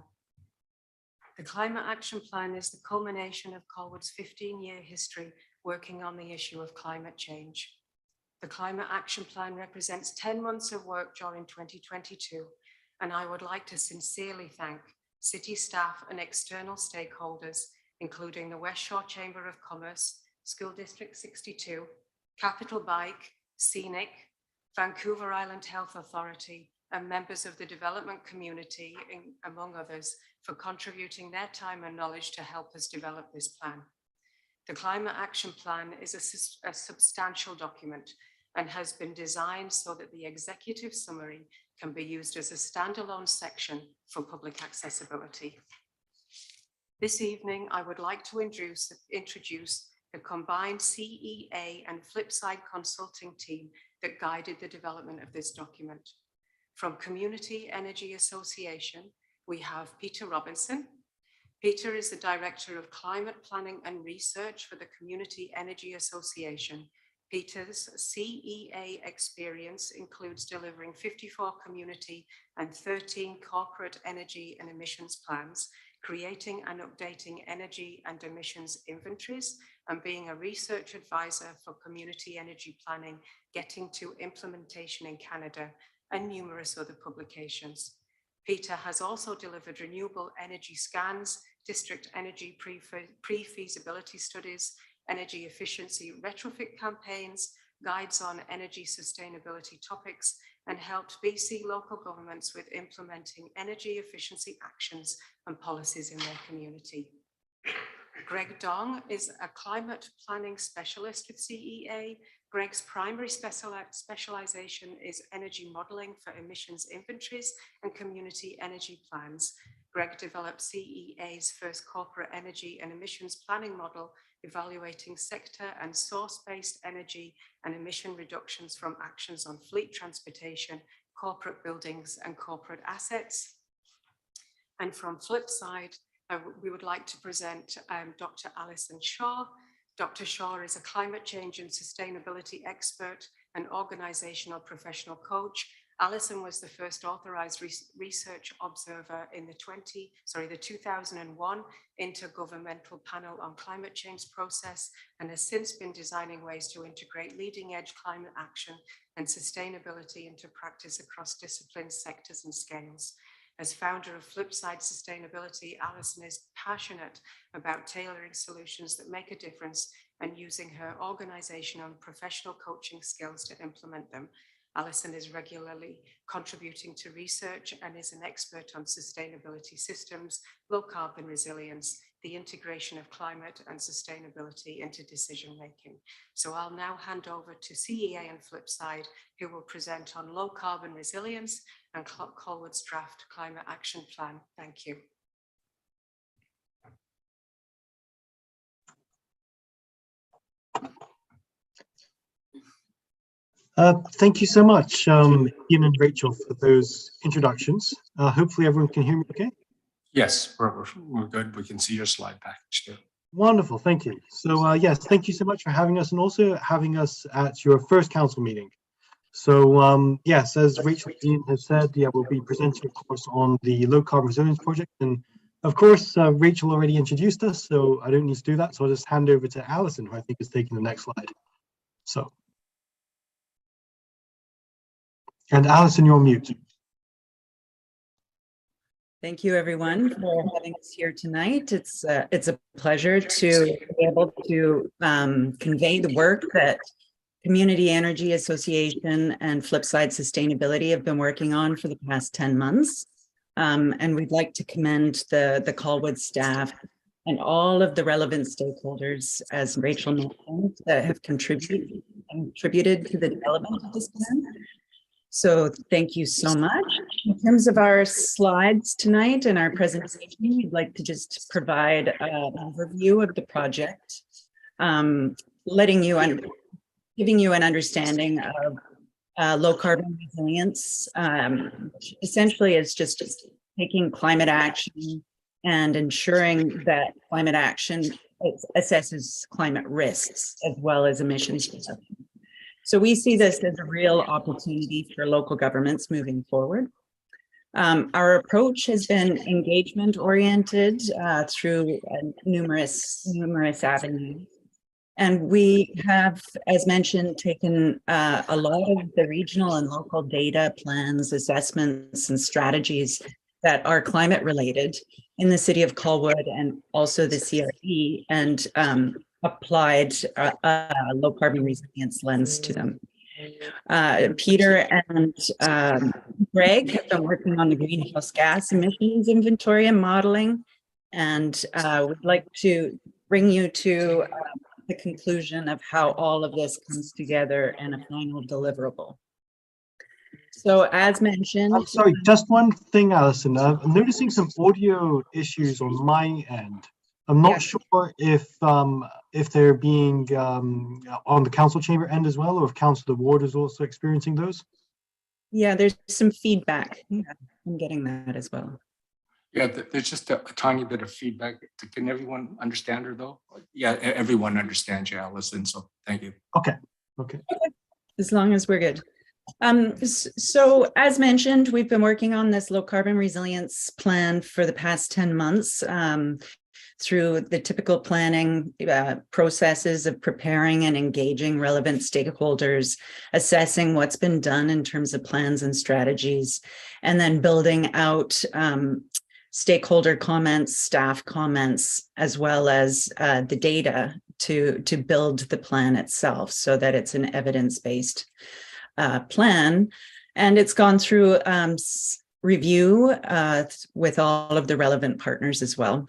The climate action plan is the culmination of Colwood's 15-year history working on the issue of climate change. The climate action plan represents 10 months of work during 2022, and I would like to sincerely thank city staff and external stakeholders, including the West Shore Chamber of Commerce, School District 62, Capital Bike, Scenic, Vancouver Island Health Authority, and members of the development community, among others, for contributing their time and knowledge to help us develop this plan. The Climate Action Plan is a substantial document and has been designed so that the executive summary can be used as a standalone section for public accessibility. This evening, I would like to introduce the combined CEA and Flipside consulting team that guided the development of this document. From Community Energy Association, we have Peter Robinson. Peter is the Director of Climate Planning and Research for the Community Energy Association. Peter's CEA experience includes delivering 54 community and 13 corporate energy and emissions plans, creating and updating energy and emissions inventories, and being a research advisor for community energy planning, getting to implementation in Canada, and numerous other publications. Peter has also delivered renewable energy scans, district energy pre-feasibility studies, energy efficiency retrofit campaigns, guides on energy sustainability topics, and helped BC local governments with implementing energy efficiency actions and policies in their community. Greg Dong is a climate planning specialist with CEA. Greg's primary specialization is energy modeling for emissions inventories and community energy plans. Greg developed CEA's first corporate energy and emissions planning model, evaluating sector and source-based energy and emission reductions from actions on fleet transportation, corporate buildings, and corporate assets. And from Flipside, we would like to present Dr. Alison Shaw. Dr. Shaw is a climate change and sustainability expert and organizational professional coach. Alison was the first authorized research observer in the 2001 Intergovernmental Panel on Climate Change process, and has since been designing ways to integrate leading edge climate action and sustainability into practice across disciplines, sectors, and scales. As founder of Flipside Sustainability, Alison is passionate about tailoring solutions that make a difference and using her organizational and professional coaching skills to implement them. Alison is regularly contributing to research and is an expert on sustainability systems, low carbon resilience, the integration of climate and sustainability into decision making. So I'll now hand over to CEA and Flipside, who will present on low carbon resilience and Colwood's draft climate action plan. Thank you. Thank you so much, Ian and Rachel, for those introductions. Hopefully everyone can hear me okay? Yes, we're good. We can see your slide package too. Wonderful, thank you. So yes, thank you so much for having us and also having us at your first council meeting. So yes, as Rachel and Ian have said, yeah, we'll be presenting, of course, on the Low Carbon Resilience Project. And of course, Rachel already introduced us, so I don't need to do that. So I'll just hand over to Alison, who I think is taking the next slide. So. And Alison, you're on mute. Thank you, everyone, for having us here tonight. It's a pleasure to be able to convey the work that Community Energy Association and Flipside Sustainability have been working on for the past 10 months. And we'd like to commend the Colwood staff and all of the relevant stakeholders, as Rachel mentioned, that have contributed to the development of this plan. So thank you so much. In terms of our slides tonight and our presentation, we'd like to just provide an overview of the project, giving you an understanding of low carbon resilience, which essentially is just taking climate action and ensuring that climate action assesses climate risks as well as emissions reduction. So we see this as a real opportunity for local governments moving forward. Our approach has been engagement oriented through numerous avenues. And we have, as mentioned, taken a lot of the regional and local data, plans, assessments, and strategies that are climate related in the city of Colwood and also the CRE, and applied a low carbon resilience lens to them. Peter and Greg have been working on the greenhouse gas emissions inventory and modeling. And we'd like to bring you to the conclusion of how all of this comes together in a final deliverable. So as mentioned. I'm sorry, just one thing, Alison. I'm noticing some audio issues on my end. I'm not sure if they're being on the council chamber end as well, or if Councillor Ward is also experiencing those. Yeah, there's some feedback. Yeah, I'm getting that as well. Yeah, there's just a tiny bit of feedback. Can everyone understand her though? Yeah, everyone understands you, Alison, so thank you. Okay. As long as we're good. So as mentioned, we've been working on this low carbon resilience plan for the past 10 months through the typical planning processes of preparing and engaging relevant stakeholders, assessing what's been done in terms of plans and strategies, and then building out stakeholder comments, staff comments, as well as the data to build the plan itself so that it's an evidence-based plan. And it's gone through review with all of the relevant partners as well.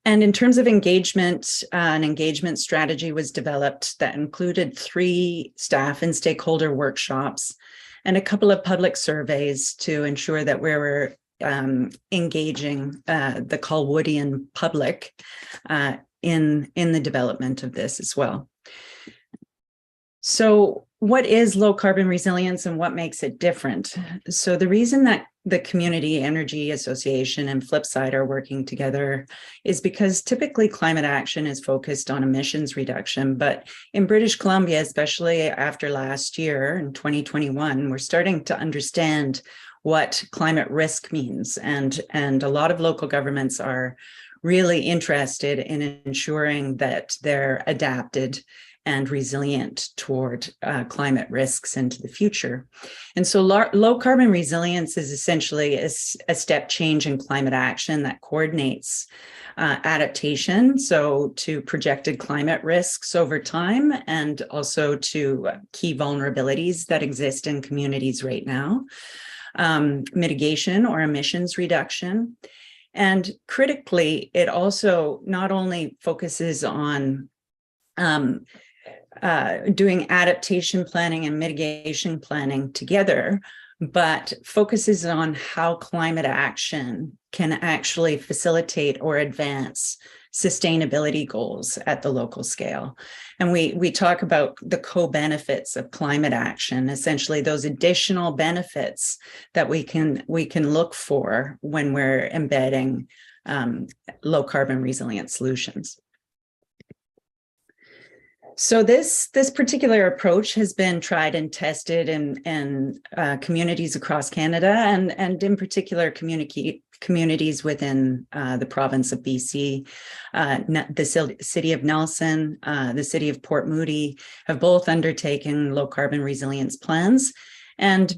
And in terms of engagement, an engagement strategy was developed that included 3 staff and stakeholder workshops and a couple of public surveys to ensure that we were engaging the Colwoodian public in the development of this as well. So what is low carbon resilience and what makes it different? So the reason that the Community Energy Association and Flipside are working together is because typically climate action is focused on emissions reduction, but in British Columbia, especially after last year in 2021, we're starting to understand what climate risk means. And a lot of local governments are really interested in ensuring that they're adapted and resilient toward climate risks into the future. And so low carbon resilience is essentially a step change in climate action that coordinates adaptation, so to projected climate risks over time, and also to key vulnerabilities that exist in communities right now, mitigation or emissions reduction. And critically, it also not only focuses on doing adaptation planning and mitigation planning together, but focuses on how climate action can actually facilitate or advance sustainability goals at the local scale. And we talk about the co-benefits of climate action, essentially those additional benefits that we can look for when we're embedding low carbon resilient solutions. So this particular approach has been tried and tested in communities across Canada and in particular communities within the province of BC. The city of Nelson, the city of Port Moody have both undertaken low carbon resilience plans. And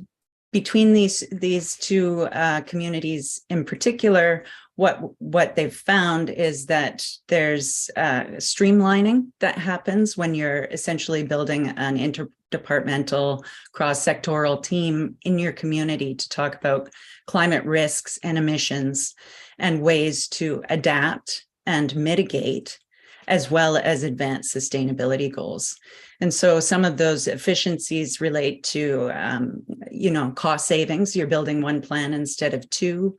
between these two communities in particular, what they've found is that there's streamlining that happens when you're essentially building an interdepartmental cross-sectoral team in your community to talk about climate risks and emissions and ways to adapt and mitigate, as well as advance sustainability goals. And so some of those efficiencies relate to, cost savings. You're building one plan instead of 2,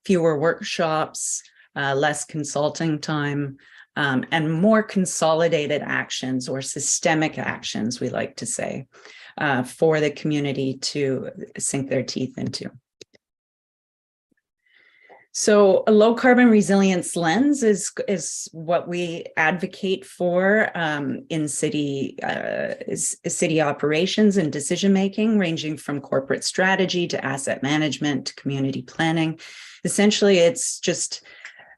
fewer workshops, less consulting time, and more consolidated actions or systemic actions, we like to say, for the community to sink their teeth into. So a low carbon resilience lens is what we advocate for in city operations and decision making, ranging from corporate strategy to asset management to community planning. Essentially, it's just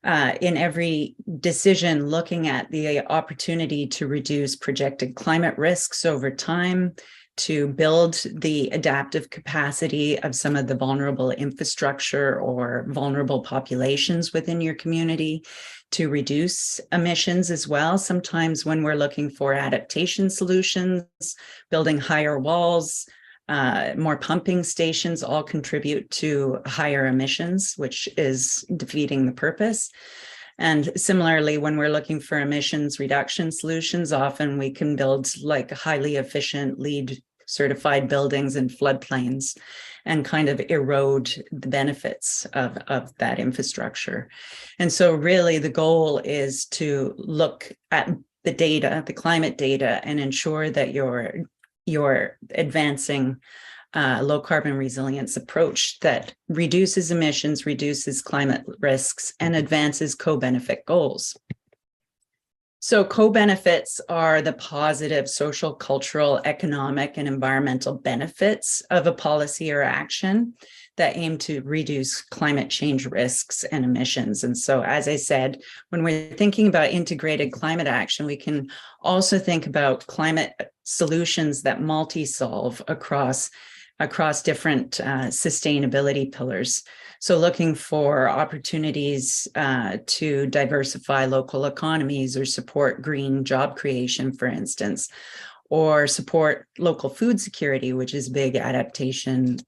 in every decision looking at the opportunity to reduce projected climate risks over time, to build the adaptive capacity of some of the vulnerable infrastructure or vulnerable populations within your community, to reduce emissions as well. Sometimes when we're looking for adaptation solutions, building higher walls, more pumping stations all contribute to higher emissions, which is defeating the purpose. And similarly, when we're looking for emissions reduction solutions, often we can build like highly efficient LEED certified buildings in floodplains and kind of erode the benefits of that infrastructure. And so really the goal is to look at the data, the climate data, and ensure that you're advancing low carbon resilience approach that reduces emissions, reduces climate risks, and advances co-benefit goals. So co-benefits are the positive social, cultural, economic, and environmental benefits of a policy or action that aim to reduce climate change risks and emissions. And so, as I said, when we're thinking about integrated climate action, we can also think about climate solutions that multi-solve across different sustainability pillars. So looking for opportunities to diversify local economies or support green job creation, for instance, or support local food security, which is big adaptation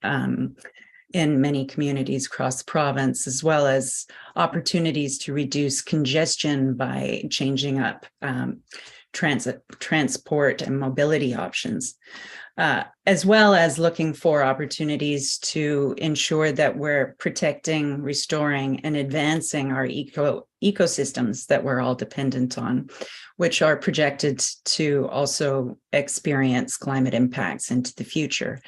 in many communities across the province, as well as opportunities to reduce congestion by changing up transport and mobility options. As well as looking for opportunities to ensure that we're protecting, restoring, and advancing our ecosystems that we're all dependent on, which are projected to also experience climate impacts into the future.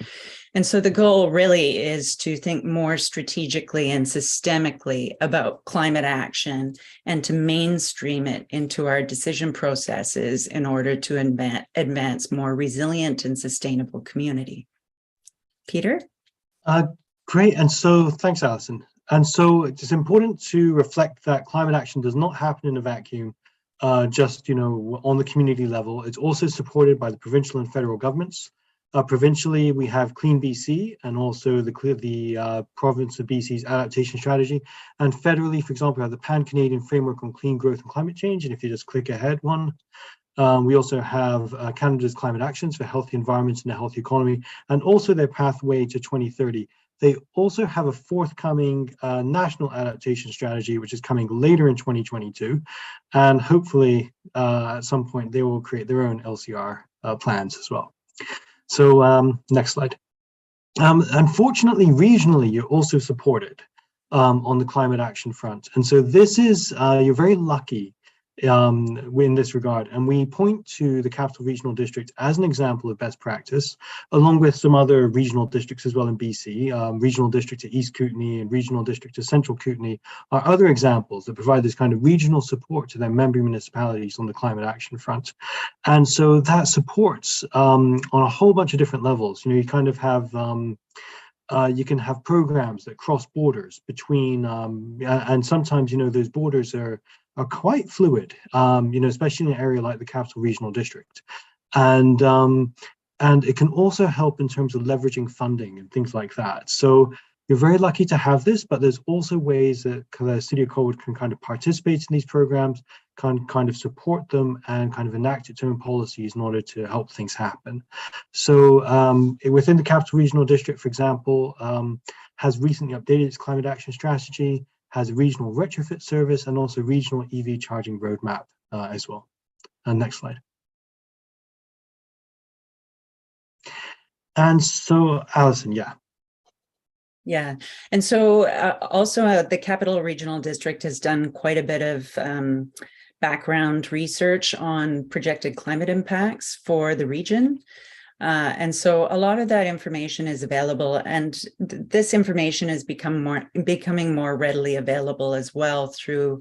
And so the goal really is to think more strategically and systemically about climate action and to mainstream it into our decision processes in order to advance more resilient and sustainable community. Peter? Great. And so thanks, Alison. And so it's important to reflect that climate action does not happen in a vacuum, just, on the community level. It's also supported by the provincial and federal governments. Provincially, we have Clean BC and also the province of BC's adaptation strategy. And federally, for example, we have the Pan-Canadian Framework on Clean Growth and Climate Change. And if you just click ahead one, we also have Canada's Climate Actions for Healthy Environments and a Healthy Economy, and also their pathway to 2030. They also have a forthcoming national adaptation strategy, which is coming later in 2022. And hopefully, at some point, they will create their own LCR plans as well. So next slide. Unfortunately, regionally, you're also supported on the climate action front. And so this is, you're very lucky in this regard. And we point to the Capital Regional District as an example of best practice, along with some other regional districts as well in BC. Regional District to East Kootenay and Regional District to Central Kootenay are other examples that provide this kind of regional support to their member municipalities on the climate action front. And so that supports on a whole bunch of different levels. You kind of have you can have programs that cross borders between, and sometimes, those borders are quite fluid, especially in an area like the Capital Regional District. And it can also help in terms of leveraging funding and things like that. So you're very lucky to have this, but there's also ways that the City of Colwood can kind of participate in these programs, can kind of support them and kind of enact its own policies in order to help things happen. So within the Capital Regional District, for example, has recently updated its climate action strategy, has a regional retrofit service, and also regional EV charging roadmap as well. Next slide. And so, Alison, yeah. Yeah, and so also the Capital Regional District has done quite a bit of background research on projected climate impacts for the region. And so a lot of that information is available, and this information is becoming more readily available as well through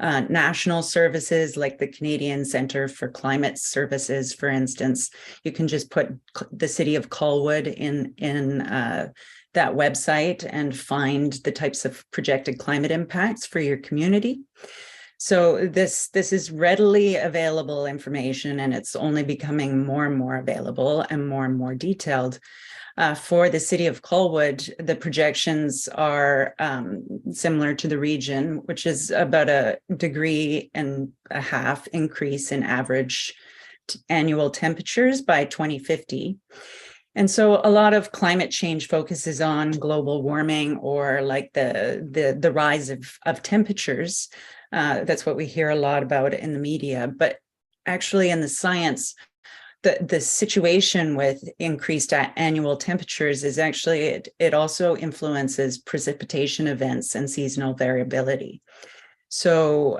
national services like the Canadian Centre for Climate Services, for instance. You can just put the City of Colwood in that website and find the types of projected climate impacts for your community. So this is readily available information, and it's only becoming more and more available and more detailed. For the city of Colwood, the projections are similar to the region, which is about 1.5 degrees increase in average annual temperatures by 2050. And so a lot of climate change focuses on global warming, or like the rise of temperatures. That's what we hear a lot about in the media. But actually in the science, the situation with increased annual temperatures is actually, it also influences precipitation events and seasonal variability. So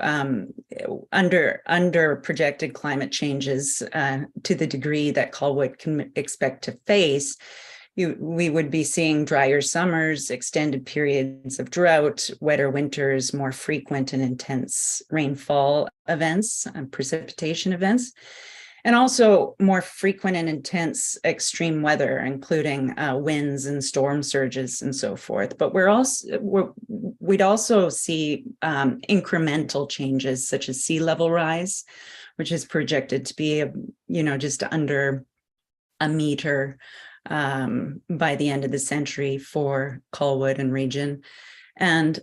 under projected climate changes, to the degree that Colwood can expect to face, we would be seeing drier summers, extended periods of drought, wetter winters, more frequent and intense rainfall events and precipitation events, and also more frequent and intense extreme weather, including winds and storm surges and so forth. But we'd also see incremental changes such as sea level rise, which is projected to be, just under 1 meter by the end of the century for Colwood and region. And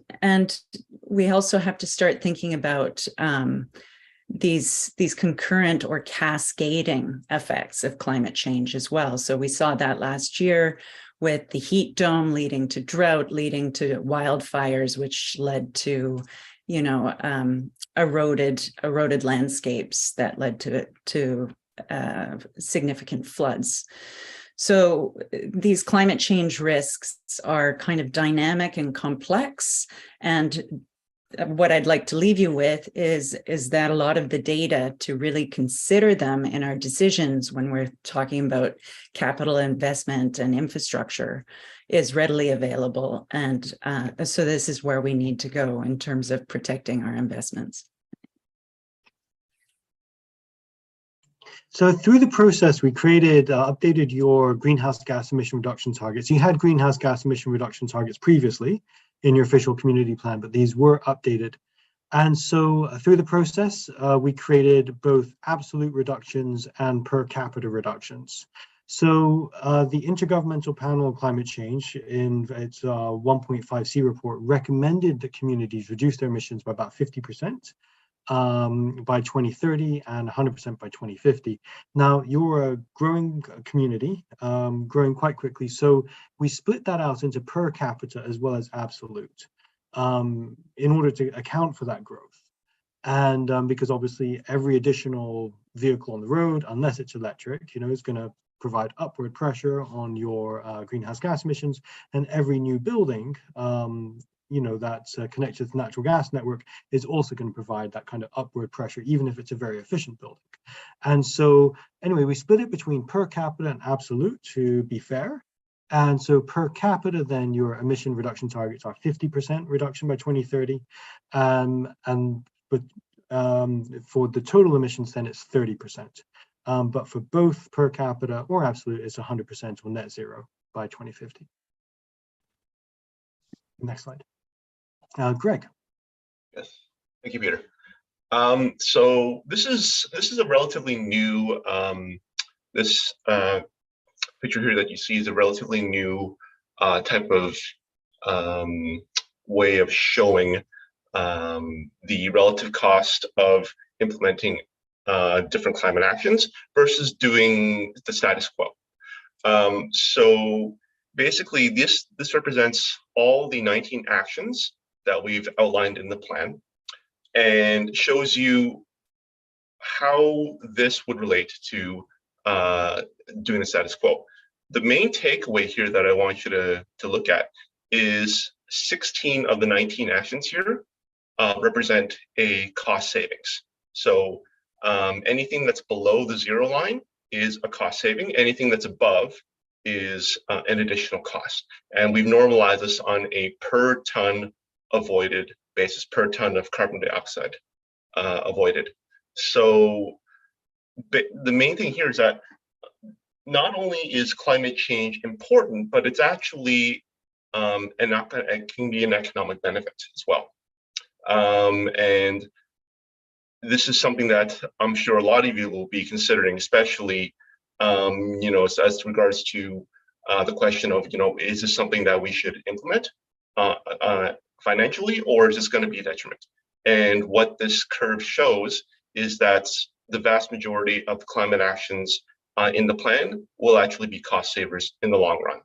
we also have to start thinking about these concurrent or cascading effects of climate change as well. So we saw that last year with the heat dome leading to drought, leading to wildfires, which led to, eroded landscapes that led to significant floods. So these climate change risks are kind of dynamic and complex, and what I'd like to leave you with is that a lot of the data to really consider them in our decisions when we're talking about capital investment and infrastructure is readily available. And so this is where we need to go in terms of protecting our investments. So through the process, we updated your greenhouse gas emission reduction targets. You had greenhouse gas emission reduction targets previously in your official community plan, but these were updated. And so through the process, we created both absolute reductions and per capita reductions. So the Intergovernmental Panel on Climate Change in its 1.5C report recommended that communities reduce their emissions by about 50% by 2030 and 100% by 2050. Now, you're a growing community, growing quite quickly. So we split that out into per capita as well as absolute in order to account for that growth. And because obviously every additional vehicle on the road, unless it's electric, is going to provide upward pressure on your greenhouse gas emissions, and every new building that's connected to the natural gas network is also going to provide that kind of upward pressure, even if it's a very efficient building. And so anyway, we split it between per capita and absolute to be fair. And so per capita, then your emission reduction targets are 50% reduction by 2030. But for the total emissions, then it's 30%. But for both per capita or absolute, it's 100% or net zero by 2050. Next slide. Greg. Yes, thank you, Peter. So this is a relatively new this picture here that you see is a relatively new type of way of showing the relative cost of implementing different climate actions versus doing the status quo. So basically, this represents all the 19 actions that we've outlined in the plan and shows you how this would relate to doing the status quo. The main takeaway here that I want you to look at is 16 of the 19 actions here represent a cost savings. So anything that's below the zero line is a cost saving. Anything that's above is an additional cost. And we've normalized this on a per ton avoided basis, per ton of carbon dioxide avoided. So the main thing here is that not only is climate change important, but it's actually it can be an economic benefit as well. And this is something that I'm sure a lot of you will be considering, especially, as regards to the question of, is this something that we should implement financially, or is this going to be a detriment? And what this curve shows is that the vast majority of climate actions in the plan will actually be cost savers in the long run.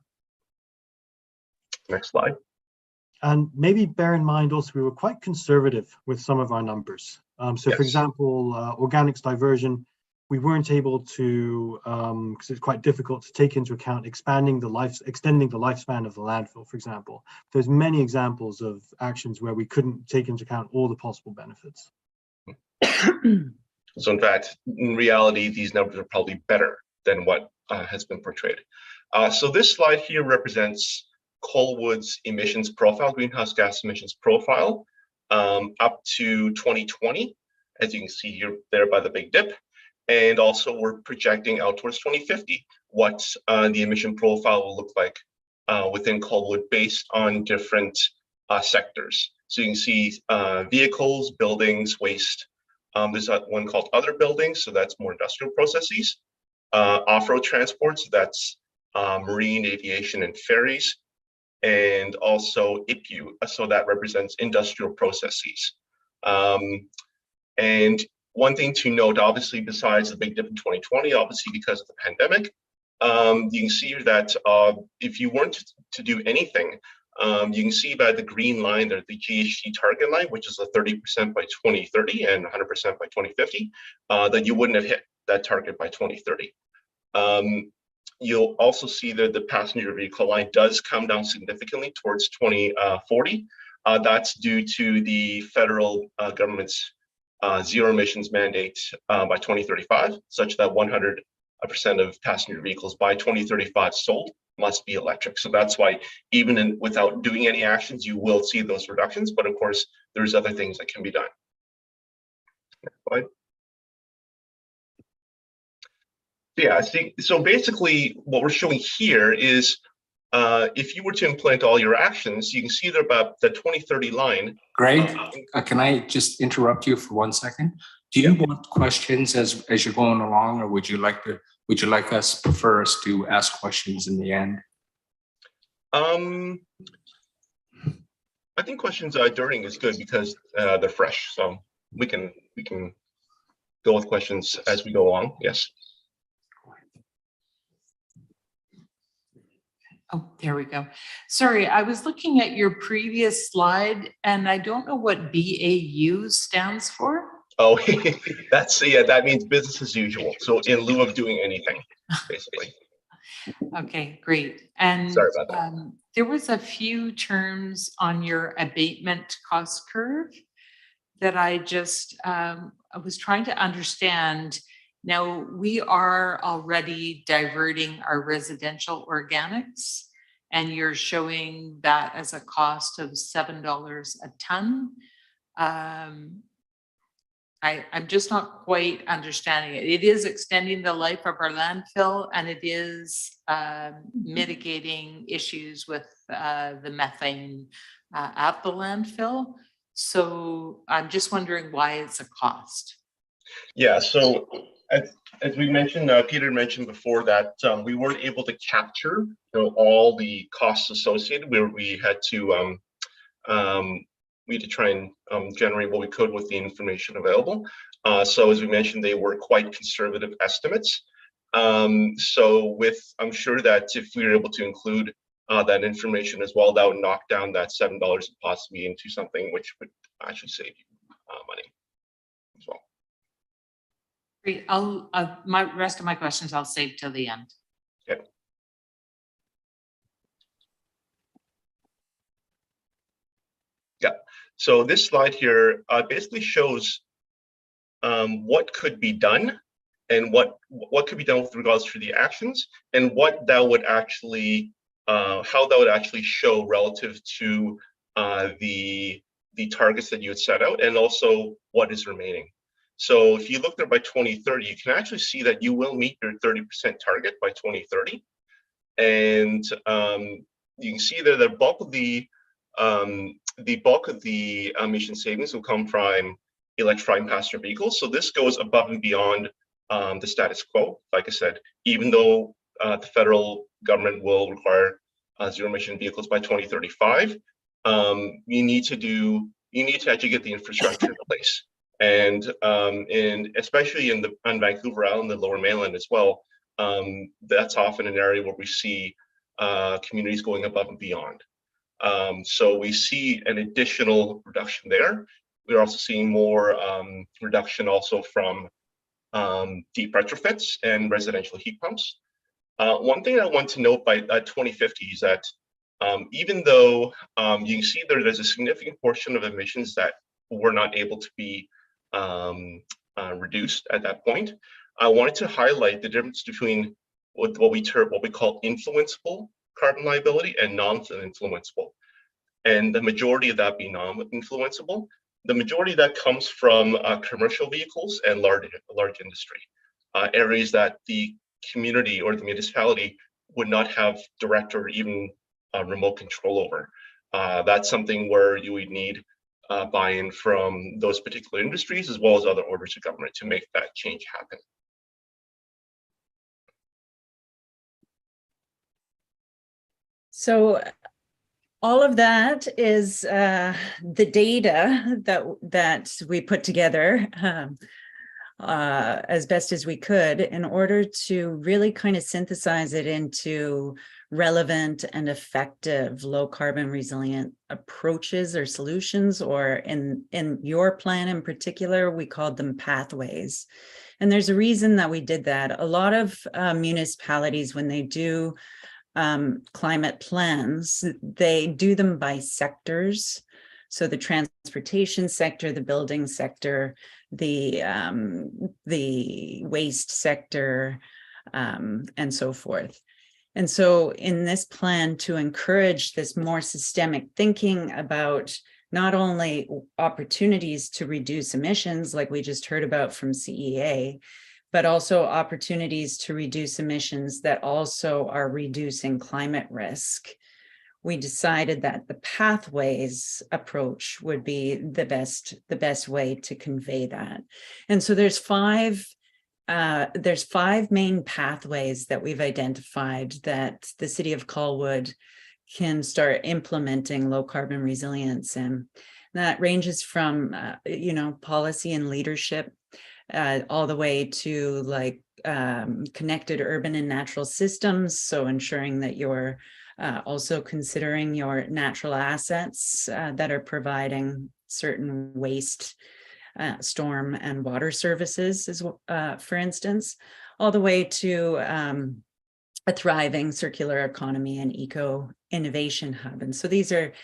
Next slide. And maybe bear in mind also, we were quite conservative with some of our numbers. So for example, organics diversion, we weren't able to, because it's quite difficult to take into account extending the lifespan of the landfill, for example. There's many examples of actions where we couldn't take into account all the possible benefits. So in fact, in reality, these numbers are probably better than what has been portrayed. So this slide here represents Colwood's emissions profile, greenhouse gas emissions profile, up to 2020, as you can see here there by the big dip. And also we're projecting out towards 2050, what the emission profile will look like within Colwood based on different sectors. So you can see vehicles, buildings, waste. There's one called other buildings, so that's more industrial processes. Off-road transport, so that's marine, aviation, and ferries. And also IPU, so that represents industrial processes. And one thing to note, obviously, besides the big dip in 2020, obviously because of the pandemic, you can see that if you weren't to do anything, you can see by the green line there, the GHG target line, which is a 30% by 2030 and 100% by 2050, that you wouldn't have hit that target by 2030. You'll also see that the passenger vehicle line does come down significantly towards 2040. That's due to the federal government's zero emissions mandate by 2035, such that 100% of passenger vehicles by 2035 sold must be electric. So that's why even without doing any actions, you will see those reductions. But of course, there's other things that can be done. Next slide. Yeah, so basically what we're showing here is if you were to implement all your actions, you can see there about the 2030 line. Greg, can I just interrupt you for 1 second? Do you want questions as you're going along, or would you like prefer us to ask questions in the end? I think questions during is good because they're fresh, so we can go with questions as we go along. Yes. Oh, there we go. Sorry, I was looking at your previous slide and I don't know what BAU stands for. Oh, that means business as usual. So in lieu of doing anything, basically. Okay, great. And sorry about that. There was a few terms on your abatement cost curve that I just I was trying to understand. Now, we are already diverting our residential organics, and you're showing that as a cost of $7 a ton. I'm just not quite understanding it. It is extending the life of our landfill, and it is mitigating issues with the methane at the landfill. So I'm just wondering why it's a cost. Yeah, so as we mentioned, Peter mentioned before that we weren't able to capture all the costs associated. We had to try and generate what we could with the information available. So as we mentioned, they were quite conservative estimates. I'm sure that if we were able to include that information as well, that would knock down that $7 possibly into something which would actually save you money as well. Great. My rest of my questions I'll save till the end. Okay. Yeah. So this slide here basically shows what could be done and what could be done with regards to the actions and what that would actually how that would actually show relative to the targets that you had set out, and also what is remaining. So if you look there by 2030, you can actually see that you will meet your 30% target by 2030. And you can see there the bulk of the emission savings will come from electrifying passenger vehicles. So this goes above and beyond the status quo. Like I said, even though the federal government will require zero emission vehicles by 2035, you need to actually get the infrastructure in place. And especially on Vancouver Island, the Lower Mainland as well, that's often an area where we see communities going above and beyond. So we see an additional reduction there. We're also seeing more reduction also from deep retrofits and residential heat pumps. One thing I want to note by 2050 is that even though you can see there's a significant portion of emissions that were not able to be reduced at that point, I wanted to highlight the difference between what we call influenceable carbon liability and non-influenceable. And the majority of that being non-influenceable, the majority of that comes from commercial vehicles and large industry, areas that the community or the municipality would not have direct or even remote control over. That's something where you would need buy-in from those particular industries as well as other orders of government to make that change happen. So all of that is the data that we put together as best as we could in order to really kind of synthesize it into relevant and effective low carbon resilient approaches or solutions, or in your plan in particular, we called them pathways. And there's a reason that we did that. A lot of municipalities, when they do climate plans, they do them by sectors. So the transportation sector, the building sector, the waste sector, and so forth. And so in this plan, to encourage this more systemic thinking about not only opportunities to reduce emissions, like we just heard about from CEA, but also opportunities to reduce emissions that also are reducing climate risk, we decided that the pathways approach would be the best way to convey that. And so there's five main pathways that we've identified that the city of Colwood can start implementing low carbon resilience in. That ranges from policy and leadership, all the way to like connected urban and natural systems. So ensuring that you're also considering your natural assets that are providing certain waste, storm and water services, as for instance, all the way to a thriving circular economy and eco-innovation hub. And so these are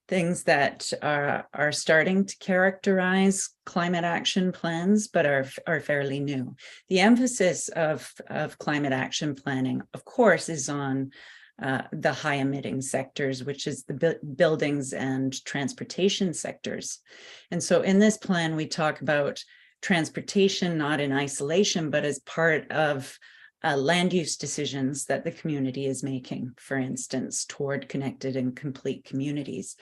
things that are starting to characterize climate action plans, but are fairly new. The emphasis of climate action planning, of course, is on the high emitting sectors, which is the buildings and transportation sectors. And so in this plan, we talk about transportation, not in isolation, but as part of land use decisions that the community is making, for instance, toward connected and complete communities.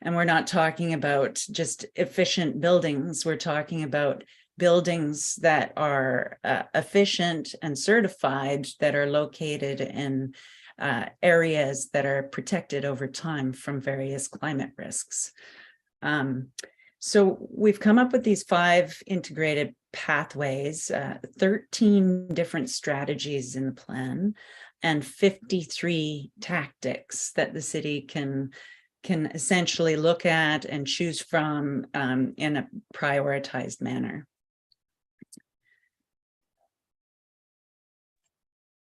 And we're not talking about just efficient buildings. We're talking about buildings that are efficient and certified, that are located in areas that are protected over time from various climate risks. So we've come up with these 5 integrated pathways, 13 different strategies in the plan, and 53 tactics that the city can essentially look at and choose from in a prioritized manner.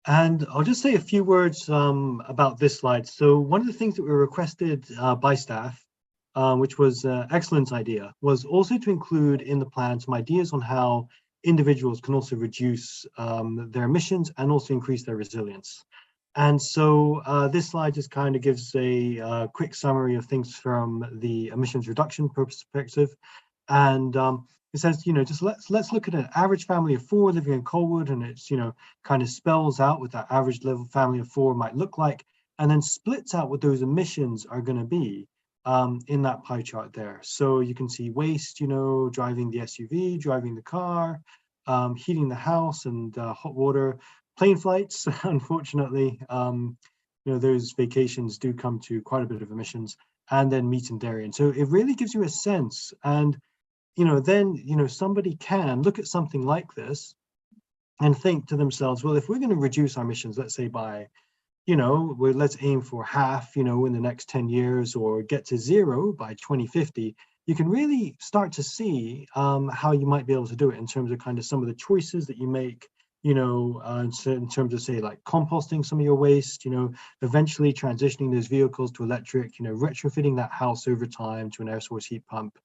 And I'll just say a few words about this slide. So one of the things that we requested by staff, which was an excellent idea, was also to include in the plan some ideas on how individuals can also reduce their emissions and also increase their resilience. And so this slide just kind of gives a quick summary of things from the emissions reduction perspective. And it says, just let's look at an average family of 4 living in Colwood, and it's, kind of spells out what that average level family of 4 might look like, and then splits out what those emissions are going to be in that pie chart there. So you can see waste, you know, driving the SUV, driving the car, heating the house and hot water, plane flights, unfortunately, you know, those vacations do come to quite a bit of emissions, and then meat and dairy. And so it really gives you a sense. And, you know, then, you know, somebody can look at something like this and think to themselves, well, if we're going to reduce our emissions, let's say by, you know, let's aim for half, you know, in the next 10 years or get to zero by 2050, you can really start to see how you might be able to do it in terms of kind of some of the choices that you make, you know, in terms of, say, like composting some of your waste, you know, eventually transitioning those vehicles to electric, you know, retrofitting that house over time to an air source heat pump.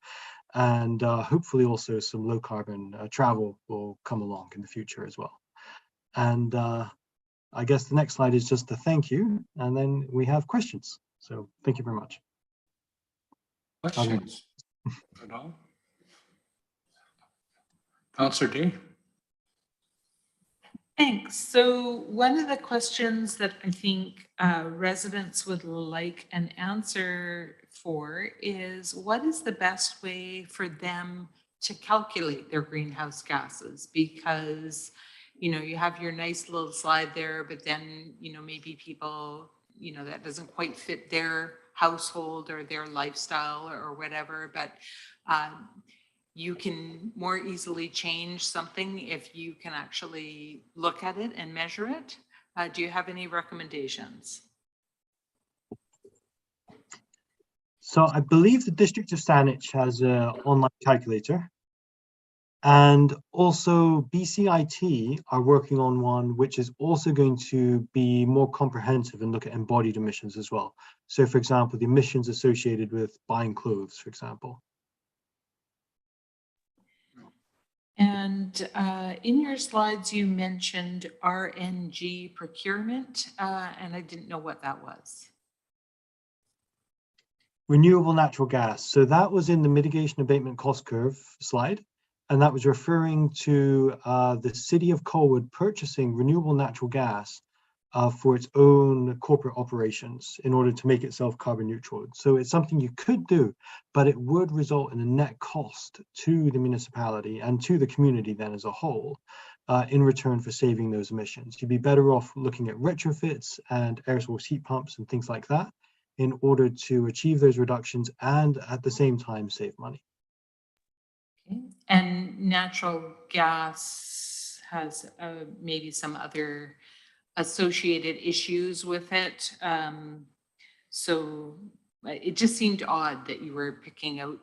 And hopefully also some low carbon travel will come along in the future as well. And I guess the next slide is just a thank you, and then we have questions. So thank you very much. Questions at all? Councillor D. Thanks. So one of the questions that I think residents would like an answer for is, what is the best way for them to calculate their greenhouse gases? Because, you know, you have your nice little slide there, but then, you know, maybe people, you know, that doesn't quite fit their household or their lifestyle or whatever, but you can more easily change something if you can actually look at it and measure it. Do you have any recommendations? So I believe the District of Saanich has an online calculator. And also BCIT are working on one which is also going to be more comprehensive and look at embodied emissions as well. So for example, the emissions associated with buying clothes, for example. And in your slides, you mentioned RNG procurement, and I didn't know what that was. Renewable natural gas. So that was in the mitigation abatement cost curve slide. And that was referring to the city of Colwood purchasing renewable natural gas for its own corporate operations in order to make itself carbon neutral. So it's something you could do, but it would result in a net cost to the municipality and to the community then as a whole in return for saving those emissions. You'd be better off looking at retrofits and air source heat pumps and things like that in order to achieve those reductions and at the same time save money. Okay. And natural gas has maybe some other associated issues with it. So it just seemed odd that you were picking out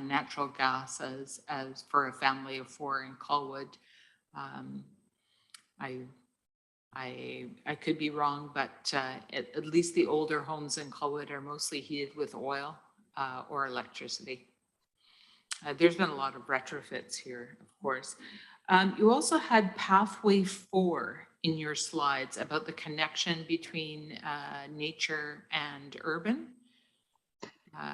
natural gas as for a family of 4 in Colwood. I could be wrong, but at least the older homes in Colwood are mostly heated with oil or electricity. There's been a lot of retrofits here, of course. You also had pathway 4 in your slides about the connection between nature and urban.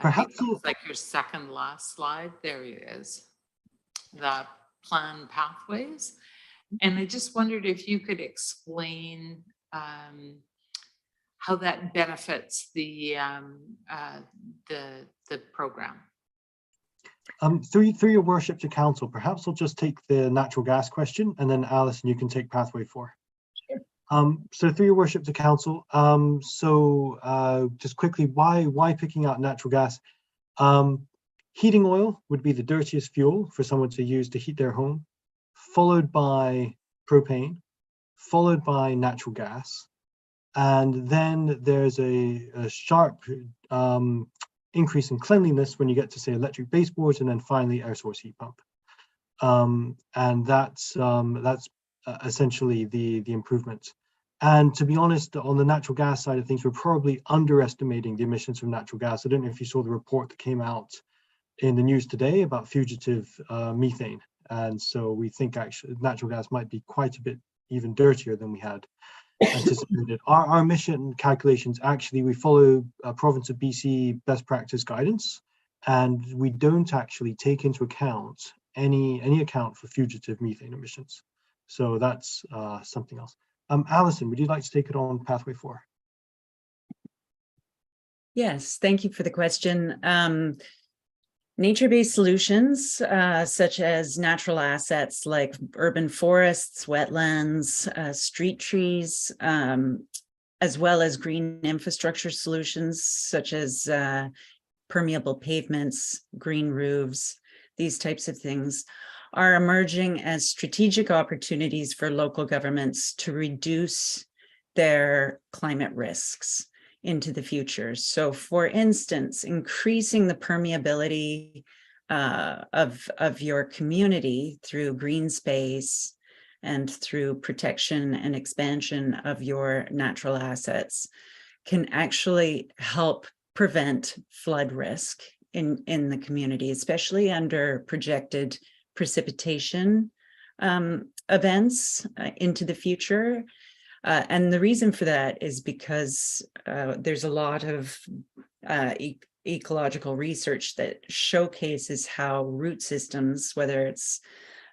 Perhaps it's like your second last slide. There it is, the planned pathways. And I just wondered if you could explain how that benefits the program. Through your worship to council, perhaps I'll just take the natural gas question, and then Alison, you can take pathway 4. Sure. So through your worship to council, just quickly, why picking out natural gas? Heating oil would be the dirtiest fuel for someone to use to heat their home, followed by propane, followed by natural gas. And then there's a sharp increase in cleanliness when you get to, say, electric baseboards, and then finally air source heat pump. And that's essentially the improvement. And to be honest, on the natural gas side of things, we're probably underestimating the emissions from natural gas. I don't know if you saw the report that came out in the news today about fugitive methane. And so we think actually natural gas might be quite a bit even dirtier than we had anticipated. Our emission calculations, actually, we follow province of BC best practice guidance, and we don't actually take into account any account for fugitive methane emissions. So that's something else. Alison, would you like to take it on pathway 4? Yes, thank you for the question. Nature-based solutions, such as natural assets like urban forests, wetlands, street trees, as well as green infrastructure solutions such as permeable pavements, green roofs, these types of things are emerging as strategic opportunities for local governments to reduce their climate risks into the future. So for instance, increasing the permeability of your community through green space and through protection and expansion of your natural assets can actually help prevent flood risk in the community, especially under projected precipitation events into the future. And the reason for that is because there's a lot of ecological research that showcases how root systems, whether it's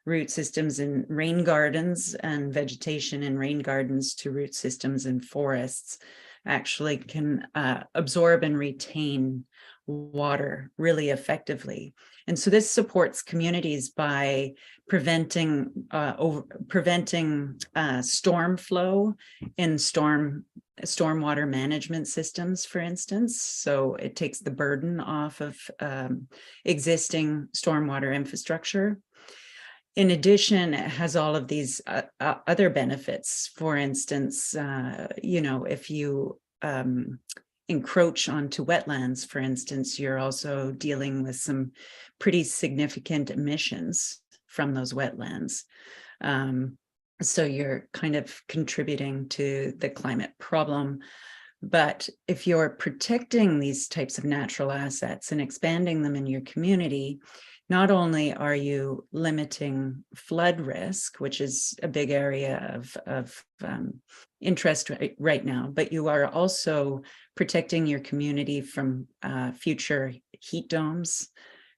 root systems in rain gardens and vegetation in rain gardens to root systems in forests, actually can absorb and retain water really effectively. And so this supports communities by preventing storm flow in stormwater management systems, for instance. So it takes the burden off of existing stormwater infrastructure. In addition, it has all of these other benefits. For instance, if you encroach onto wetlands, for instance, you're also dealing with some pretty significant emissions from those wetlands. So you're kind of contributing to the climate problem. But if you're protecting these types of natural assets and expanding them in your community, not only are you limiting flood risk, which is a big area of interest right now, but you are also protecting your community from future heat domes,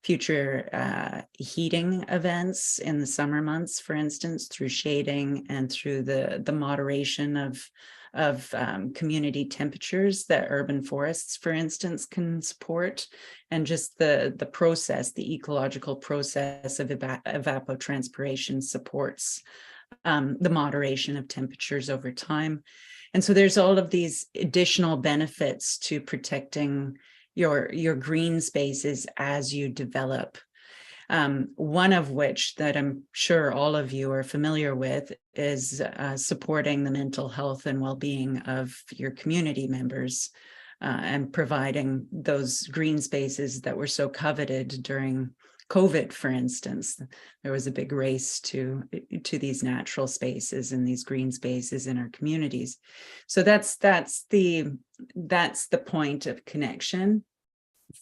future heating events in the summer months, for instance, through shading and through the moderation of community temperatures that urban forests, for instance, can support, and just the process, the ecological process of evapotranspiration supports the moderation of temperatures over time. And so there's all of these additional benefits to protecting your green spaces as you develop. One of which that I'm sure all of you are familiar with is supporting the mental health and well-being of your community members and providing those green spaces that were so coveted during COVID, for instance. There was a big race to these natural spaces and these green spaces in our communities. So that's the point of connection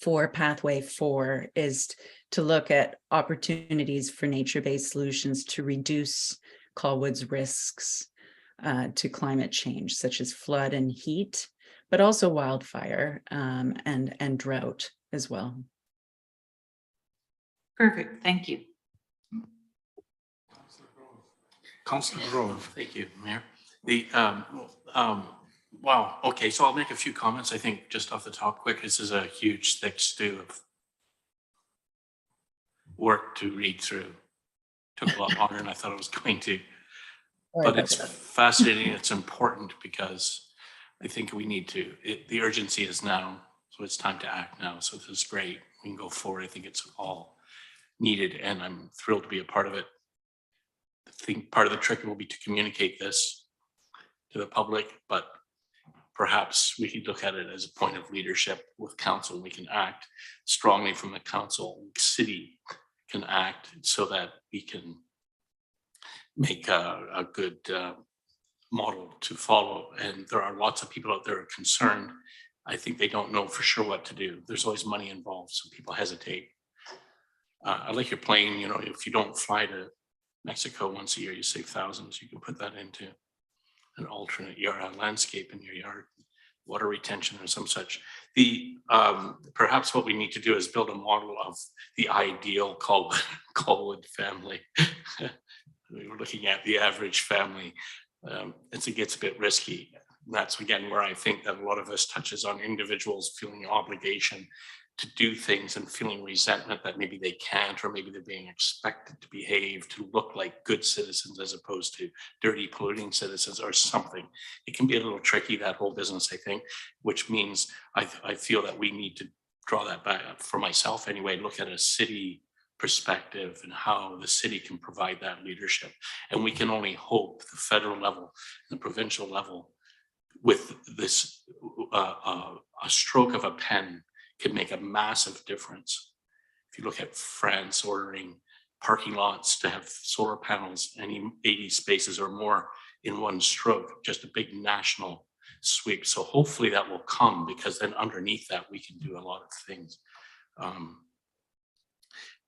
for Pathway 4, is to look at opportunities for nature-based solutions to reduce Colwood's risks to climate change, such as flood and heat, but also wildfire and drought as well. Perfect, thank you. Councillor Grove. Thank you, Mayor. Wow, okay, so I'll make a few comments. I think just off the top quick, this is a huge thick stew of work to read through. Took a lot longer than I thought it was going to. But it's fascinating, it's important, because I think we need to, the urgency is now, so it's time to act now. So this is great, we can go forward. I think it's all needed and I'm thrilled to be a part of it. I think part of the trick will be to communicate this to the public, but perhaps we could look at it as a point of leadership with council. We can act strongly from the council. City can act so that we can make a good model to follow. And there are lots of people out there who are concerned. I think they don't know for sure what to do. There's always money involved, so people hesitate. I like your plane, if you don't fly to Mexico once a year, you save thousands. You can put that into an alternate landscape in your yard, water retention or some such. Perhaps what we need to do is build a model of the ideal Colwood family. We were looking at the average family. It gets a bit risky. that's again where I think that a lot of us touches on individuals feeling obligation to do things and feeling resentment that maybe they can't, or maybe they're being expected to behave, to look like good citizens as opposed to dirty, polluting citizens or something. It can be a little tricky, that whole business, I think, which means I feel that we need to draw that back for myself anyway, look at a city perspective and how the city can provide that leadership. And we can only hope the federal level, the provincial level, with this, a stroke of a pen can make a massive difference. If you look at France ordering parking lots to have solar panels, any 80 spaces or more in one stroke, just a big national sweep. So hopefully that will come, because then underneath that we can do a lot of things.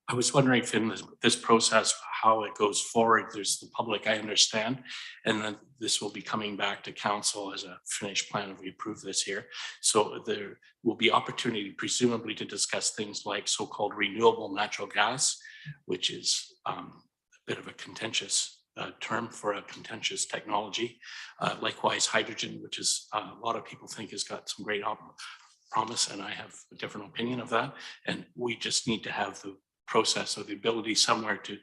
I was wondering if in this process, how it goes forward, there's the public, I understand, and then this will be coming back to council as a finished plan if we approve this here. So there will be opportunity presumably to discuss things like so-called renewable natural gas, which is a bit of a contentious term for a contentious technology. Likewise, hydrogen, which is a lot of people think has got some great promise, and I have a different opinion of that. And we just need to have the process or the ability somewhere to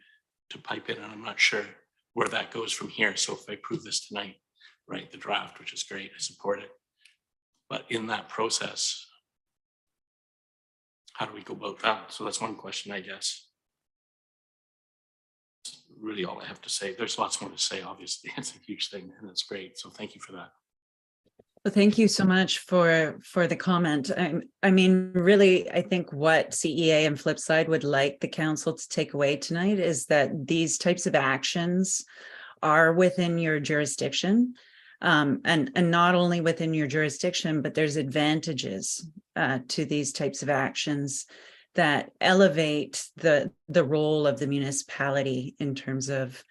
pipe in, and I'm not sure where that goes from here. So if I approve this tonight, right, the draft, which is great, I support it. But in that process, how do we go about that? So that's one question, I guess. That's really all I have to say. There's lots more to say, obviously. It's a huge thing and it's great. So thank you for that. Well, thank you so much for the comment. I mean, really, I think what CEA and Flipside would like the council to take away tonight is that these types of actions are within your jurisdiction, and not only within your jurisdiction, but there's advantages to these types of actions that elevate the role of the municipality in terms of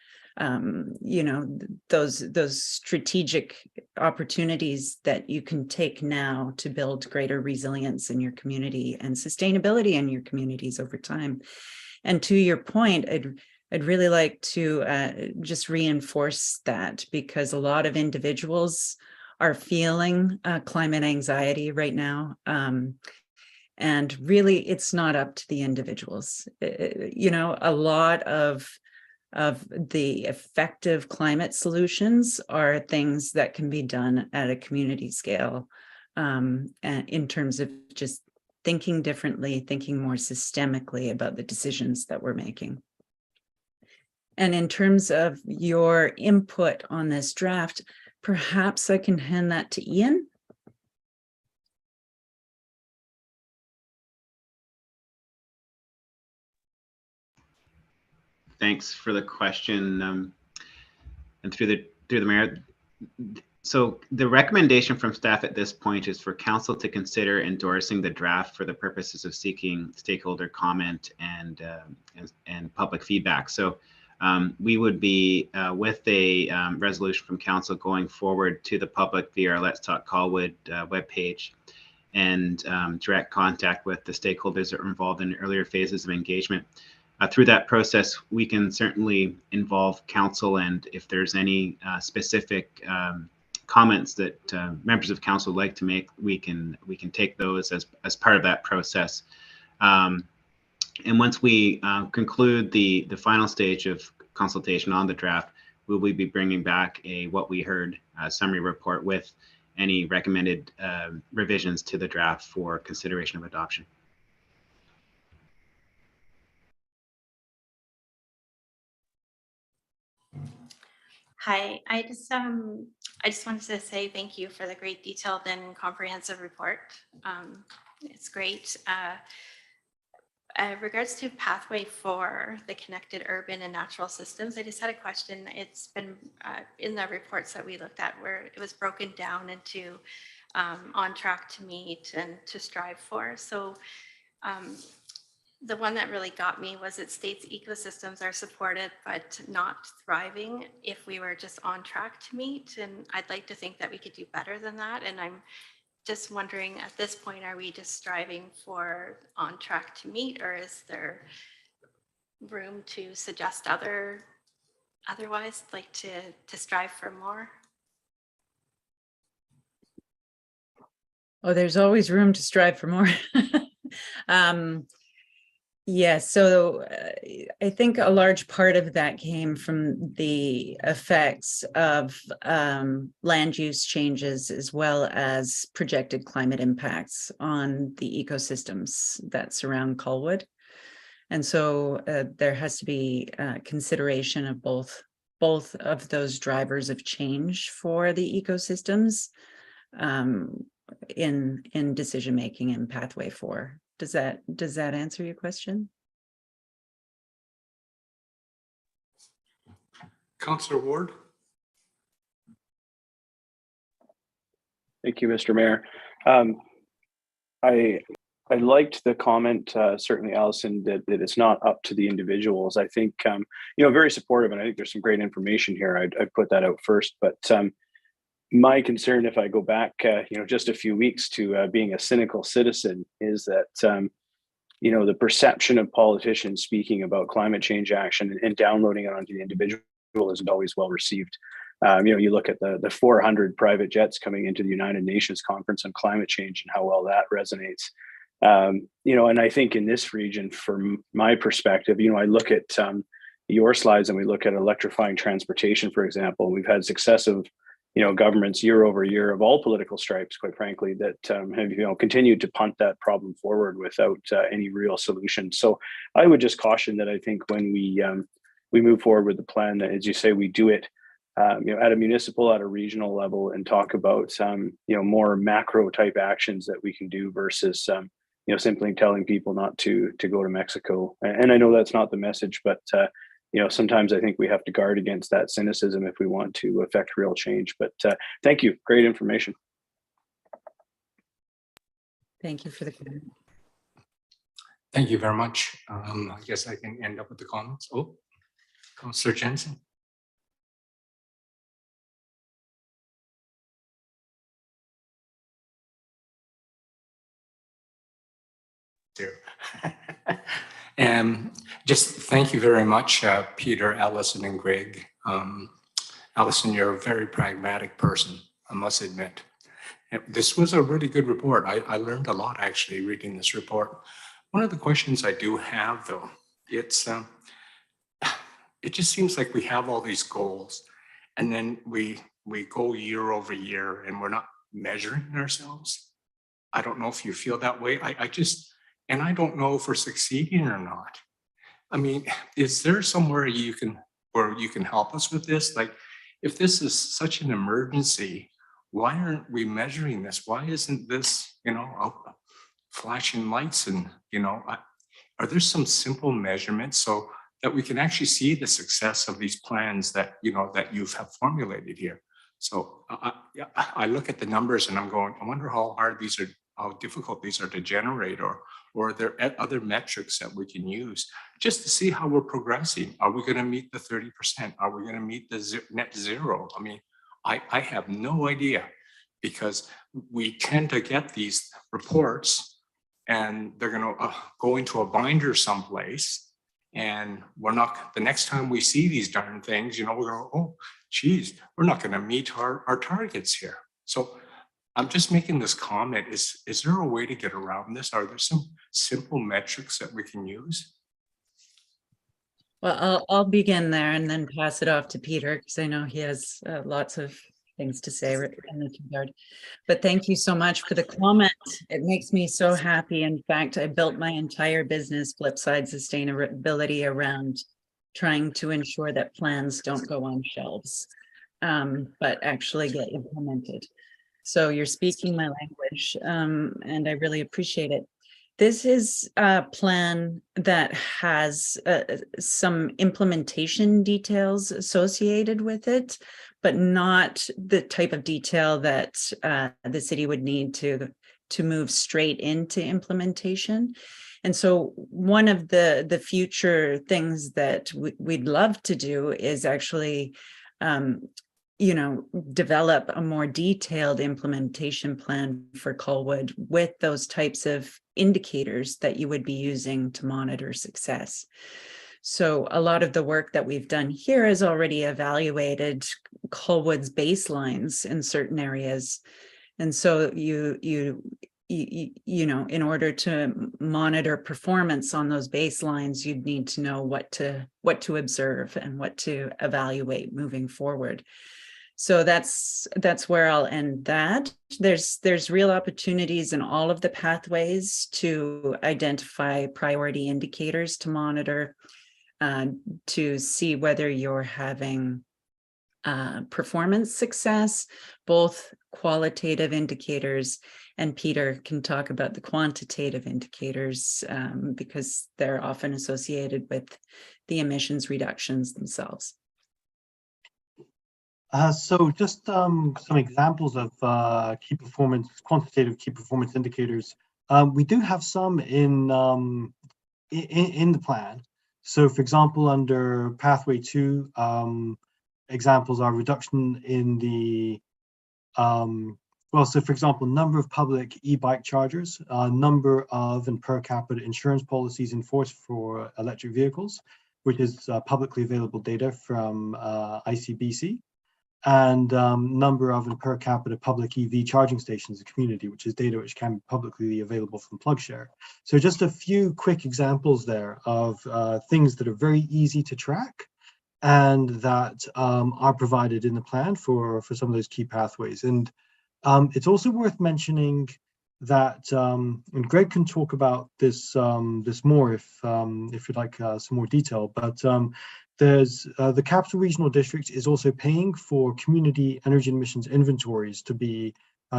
you know, those strategic opportunities that you can take now to build greater resilience in your community and sustainability in your communities over time. And to your point, I'd really like to just reinforce that, because a lot of individuals are feeling climate anxiety right now. And really, it's not up to the individuals. You know, a lot of the effective climate solutions are things that can be done at a community scale, and in terms of just thinking differently, thinking more systemically about the decisions that we're making. And in terms of your input on this draft, perhaps I can hand that to Ian. Thanks for the question, and through the mayor. So the recommendation from staff at this point is for council to consider endorsing the draft for the purposes of seeking stakeholder comment and public feedback. So we would be with a resolution from council going forward to the public via our Let's Talk Colwood webpage, and direct contact with the stakeholders that are involved in earlier phases of engagement. Through that process, we can certainly involve council, and if there's any specific comments that members of council would like to make, we can take those as part of that process. And once we conclude the final stage of consultation on the draft, we will be bringing back a what we heard summary report with any recommended revisions to the draft for consideration of adoption. Hi, I just wanted to say thank you for the great detailed and comprehensive report. It's great. Regards to pathway for the connected urban and natural systems, I just had a question. It's been in the reports that we looked at where it was broken down into on track to meet and to strive for. So the one that really got me was it states ecosystems are supported but not thriving if we were just on track to meet. And I'd like to think that we could do better than that. And I'm just wondering at this point, are we just striving for on track to meet, or is there room to suggest otherwise, like to strive for more? Oh, there's always room to strive for more. Yeah, so I think a large part of that came from the effects of land use changes as well as projected climate impacts on the ecosystems that surround Colwood. And so there has to be consideration of both of those drivers of change for the ecosystems in decision making and pathway 4. Does that answer your question? Councillor Ward? Thank you, Mr. Mayor. I liked the comment, certainly, Allison, that it's not up to the individuals. I think, very supportive, and I think there's some great information here. I'd put that out first, but my concern, if I go back, just a few weeks to being a cynical citizen, is that, the perception of politicians speaking about climate change action and downloading it onto the individual isn't always well received. You look at the 400 private jets coming into the United Nations Conference on Climate Change and how well that resonates. And I think in this region, from my perspective, I look at your slides and we look at electrifying transportation, for example. We've had successive, governments year over year of all political stripes, quite frankly, that have, continued to punt that problem forward without any real solution. So I would just caution that I think when we move forward with the plan, that, as you say, we do it at a municipal, at a regional level, and talk about more macro type actions that we can do versus simply telling people not to go to Mexico. And I know that's not the message, but sometimes I think we have to guard against that cynicism if we want to affect real change. But thank you, great information. Thank you for the comment. Thank you very much. I guess I can end up with the comments. Oh, Councillor Jensen. And just thank you very much, Peter, Allison, and Greg. Allison, you're a very pragmatic person, I must admit. This was a really good report. I learned a lot actually reading this report. One of the questions I do have, though, it just seems like we have all these goals, and then we go year over year, and we're not measuring ourselves. I don't know if you feel that way. And I don't know if we're succeeding or not. I mean, is there somewhere where you can help us with this? Like, if this is such an emergency, why aren't we measuring this? Why isn't this, flashing lights? And, are there some simple measurements so that we can actually see the success of these plans that, that you have formulated here? So I look at the numbers and I'm going, I wonder how difficult these are to generate, or are there other metrics that we can use just to see how we're progressing? Are we going to meet the 30%? Are we going to meet the net zero? I mean, I have no idea, because we tend to get these reports and they're going to go into a binder someplace, and the next time we see these darn things, we're going, oh, geez, we're not going to meet our targets here. So I'm just making this comment. Is there a way to get around this? Are there some simple metrics that we can use? Well, I'll begin there and then pass it off to Peter, because I know he has lots of things to say in this regard. But thank you so much for the comment. It makes me so happy. In fact, I built my entire business, Flipside Sustainability, around trying to ensure that plans don't go on shelves, but actually get implemented. So you're speaking my language, and I really appreciate it. This is a plan that has some implementation details associated with it, but not the type of detail that the city would need to move straight into implementation. And so one of the future things that we'd love to do is actually develop a more detailed implementation plan for Colwood with those types of indicators that you would be using to monitor success. So a lot of the work that we've done here has already evaluated Colwood's baselines in certain areas. And so you know, in order to monitor performance on those baselines, you'd need to know what to observe and what to evaluate moving forward. So that's where I'll end that. There's real opportunities in all of the pathways to identify priority indicators to monitor, to see whether you're having performance success, both qualitative indicators, and Peter can talk about the quantitative indicators because they're often associated with the emissions reductions themselves. So just some examples of quantitative key performance indicators. We do have some in the plan. So for example, under pathway 2, examples are reduction in the, so for example, number of public e-bike chargers, number of and per capita insurance policies in force for electric vehicles, which is publicly available data from ICBC, and number of and per capita public EV charging stations in the community, which is data which can be publicly available from PlugShare. So just a few quick examples there of things that are very easy to track and that are provided in the plan for some of those key pathways. And it's also worth mentioning that, and Greg can talk about this this more if you'd like some more detail, but there's the Capital Regional District is also paying for community energy emissions inventories to be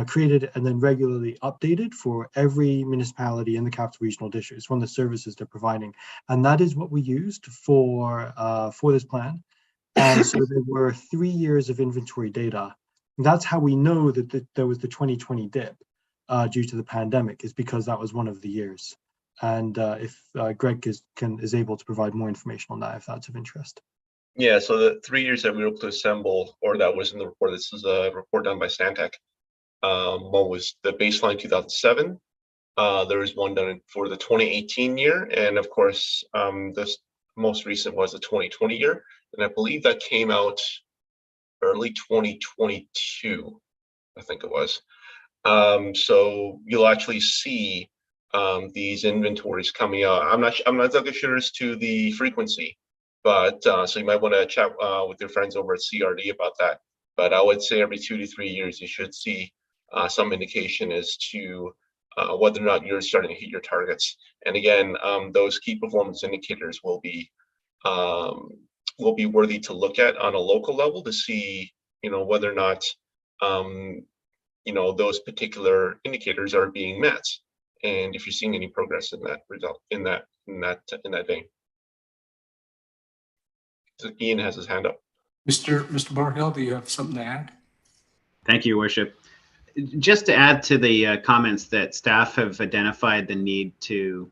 created and then regularly updated for every municipality in the Capital Regional District. It's one of the services they're providing, and that is what we used for this plan. And so there were 3 years of inventory data. And that's how we know that there was the 2020 dip due to the pandemic, is because that was one of the years. And if Greg is able to provide more information on that, if that's of interest. Yeah, so the 3 years that we were able to assemble, or that was in the report, this is a report done by Stantec. One was the baseline 2007. There was one done for the 2018 year. And of course, this most recent was the 2020 year. And I believe that came out early 2022, I think it was. So you'll actually see these inventories coming out. I'm not sure as to the frequency, but so you might want to chat with your friends over at CRD about that. But I would say every 2 to 3 years you should see some indication as to whether or not you're starting to hit your targets. And again, those key performance indicators will be worthy to look at on a local level to see, whether or not those particular indicators are being met, and if you're seeing any progress in that result in that vein. So Ian has his hand up. Mr. Barhill, do you have something to add? Thank you, Worship. Just to add to the comments that staff have identified the need to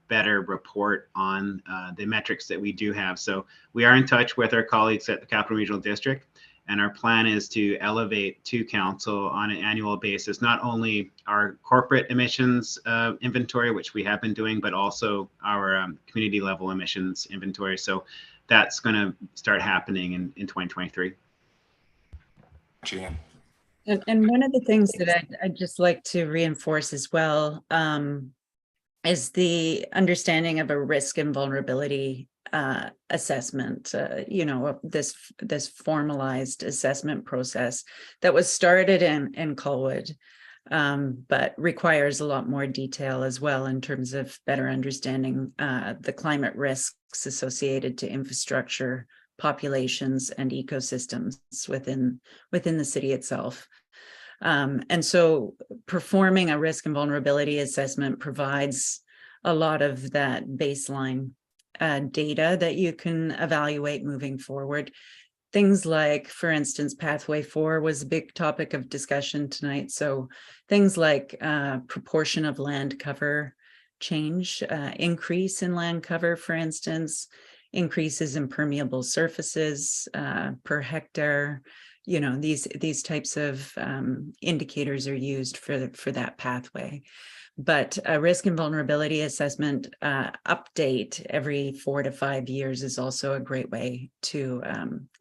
better report on the metrics that we do have. So we are in touch with our colleagues at the Capital Regional District, and our plan is to elevate to council on an annual basis, not only our corporate emissions inventory, which we have been doing, but also our community level emissions inventory. So that's going to start happening in 2023. Jan. And one of the things that I'd just like to reinforce as well is the understanding of a risk and vulnerability assessment, this formalized assessment process that was started in Colwood, but requires a lot more detail as well in terms of better understanding the climate risks associated to infrastructure, populations, and ecosystems within the city itself. And so performing a risk and vulnerability assessment provides a lot of that baseline data that you can evaluate moving forward. Things like, for instance, Pathway 4 was a big topic of discussion tonight. So things like proportion of land cover change, increase in land cover, for instance, increases in permeable surfaces per hectare. These types of indicators are used for that pathway. But a risk and vulnerability assessment update every 4 to 5 years is also a great way to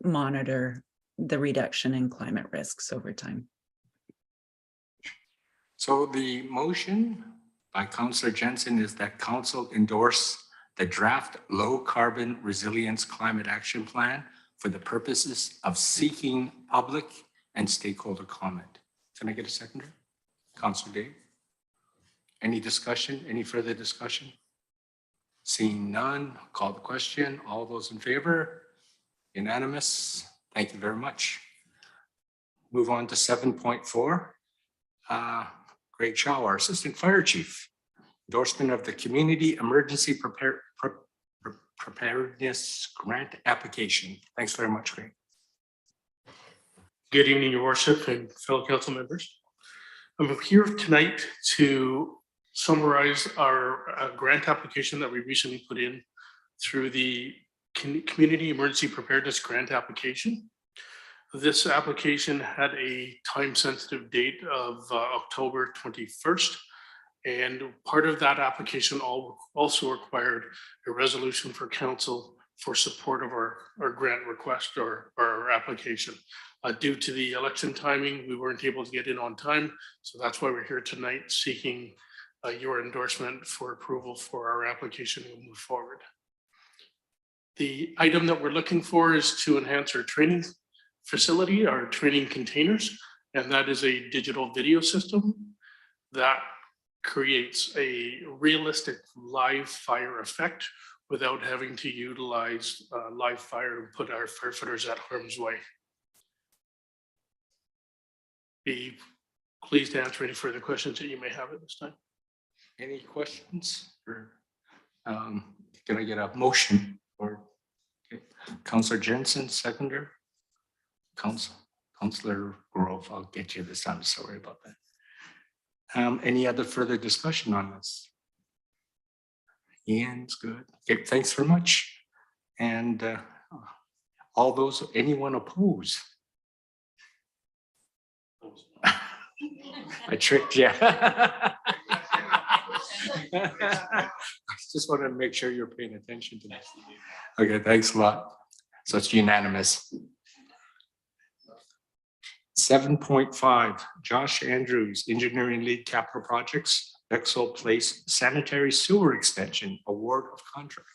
monitor the reduction in climate risks over time. So the motion by Councillor Jensen is that council endorse the draft low carbon resilience climate action plan for the purposes of seeking public and stakeholder comment. Can I get a seconder? Councillor Day? Any discussion? Any further discussion? Seeing none, call the question. All those in favor? Unanimous. Thank you very much. Move on to 7.4. Greg Shaw, our Assistant Fire Chief. Endorsement of the Community Emergency Preparedness Grant application. Thanks very much, Greg. Good evening, Your Worship and fellow council members. I'm here tonight to summarize our grant application that we recently put in through the Community Emergency Preparedness Grant application. This application had a time-sensitive date of October 21st, and part of that application also required a resolution for council for support of our grant request or our application. Due to the election timing, we weren't able to get in on time, so that's why we're here tonight seeking your endorsement for approval for our application to move forward. The item that we're looking for is to enhance our training facility, our training containers, and that is a digital video system that creates a realistic live fire effect without having to utilize live fire to put our firefighters at harm's way. Be pleased to answer any further questions that you may have at this time. Any questions? Or, can I get a motion? Or okay. Councillor Jensen, seconder. Councillor Grove, I'll get you this time. Sorry about that. Any other further discussion on this? Ian's good. Okay, thanks very much. And all those, anyone opposed? I tricked you. I just wanted to make sure you're paying attention to this. Okay, thanks a lot. So it's unanimous. 7.5, Josh Andrews, Engineering Lead Capital Projects, Bexel Place Sanitary Sewer Extension, Award of Contract.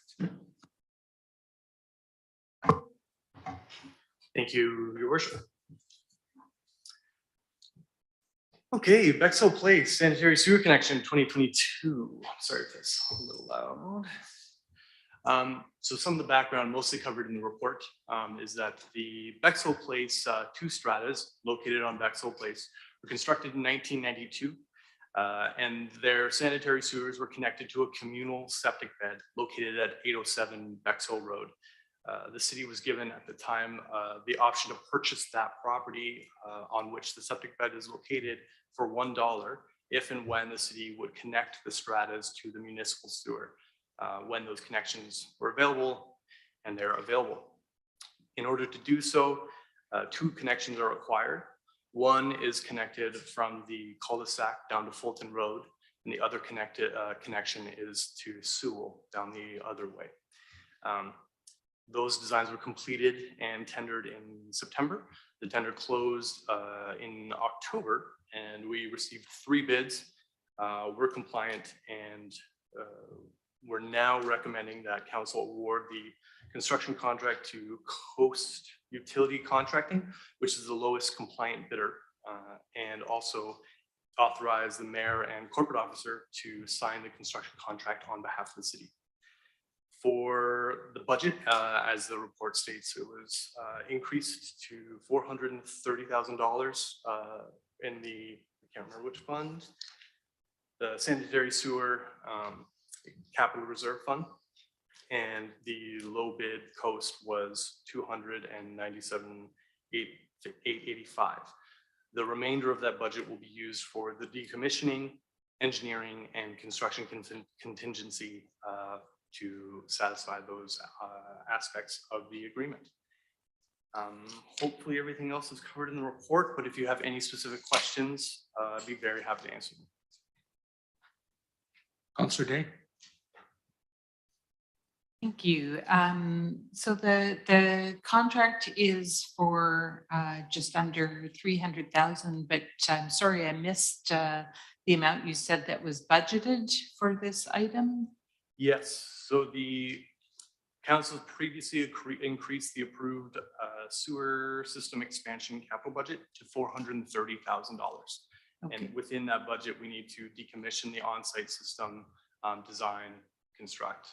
Thank you, Your Worship. Okay, Bexel Place Sanitary Sewer Connection 2022. Sorry if that's a little loud. So some of the background mostly covered in the report is that the Bexel Place two stratas located on Bexel Place were constructed in 1992 and their sanitary sewers were connected to a communal septic bed located at 807 Bexel Road. The city was given at the time the option to purchase that property on which the septic bed is located for $1 if and when the city would connect the stratas to the municipal sewer when those connections were available, and they're available. In order to do so, two connections are required. One is connected from the cul-de-sac down to Fulton Road, and the other connection is to Sewell down the other way. Those designs were completed and tendered in September. The tender closed in October, and we received 3 bids. We're compliant, and we're now recommending that council award the construction contract to Coast Utility Contracting, which is the lowest compliant bidder, and also authorize the mayor and corporate officer to sign the construction contract on behalf of the city. For the budget, as the report states, it was increased to $430,000 in the, I can't remember which fund, the sanitary sewer capital reserve fund, and the low bid Coast was $297,885. The remainder of that budget will be used for the decommissioning, engineering, and construction contingency to satisfy those aspects of the agreement. Hopefully everything else is covered in the report, but if you have any specific questions, I'd be very happy to answer them. Councillor Day. Thank you. So the contract is for just under 300,000, but I'm sorry, I missed the amount you said that was budgeted for this item. Yes, so the council previously increased the approved sewer system expansion capital budget to $430,000. Okay. And within that budget, we need to decommission the on-site system, design, construct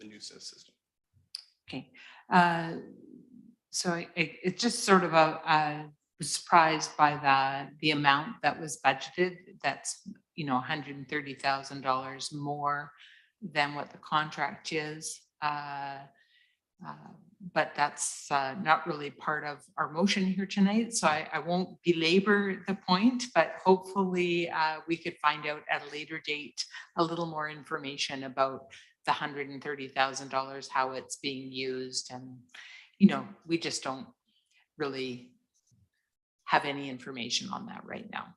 the new system. Okay. So it's just sort of was surprised by the amount that was budgeted. That's, you know, $130,000 more than what the contract is. But that's not really part of our motion here tonight. So I won't belabor the point, but hopefully we could find out at a later date a little more information about the $130,000, how it's being used. And, you know, we just don't really have any information on that right now.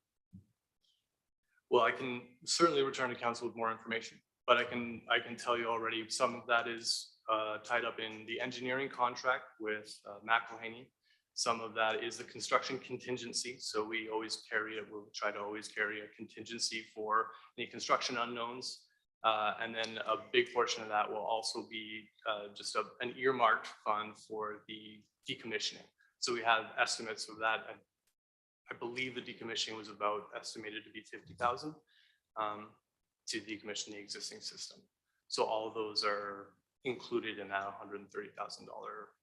Well, I can certainly return to council with more information, but I can tell you already some of that is tied up in the engineering contract with McElhaney. Some of that is the construction contingency. So we always carry it. We'll try to always carry a contingency for any construction unknowns. And then a big portion of that will also be just an earmarked fund for the decommissioning. So we have estimates of that. I believe the decommissioning was about estimated to be 50,000 to decommission the existing system. So all of those are included in that $130,000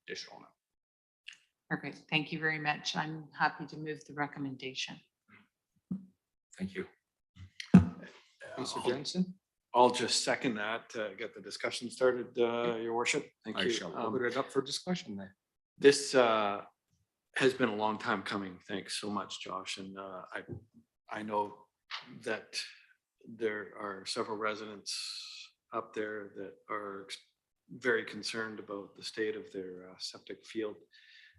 additional amount. Perfect. Thank you very much. I'm happy to move the recommendation. Thank you. Mr. Jensen? I'll just second that, get the discussion started, your worship. Thank I you. shall open it up for discussion then. This has been a long time coming. Thanks so much, Josh. And I know that there are several residents up there that are very concerned about the state of their septic field.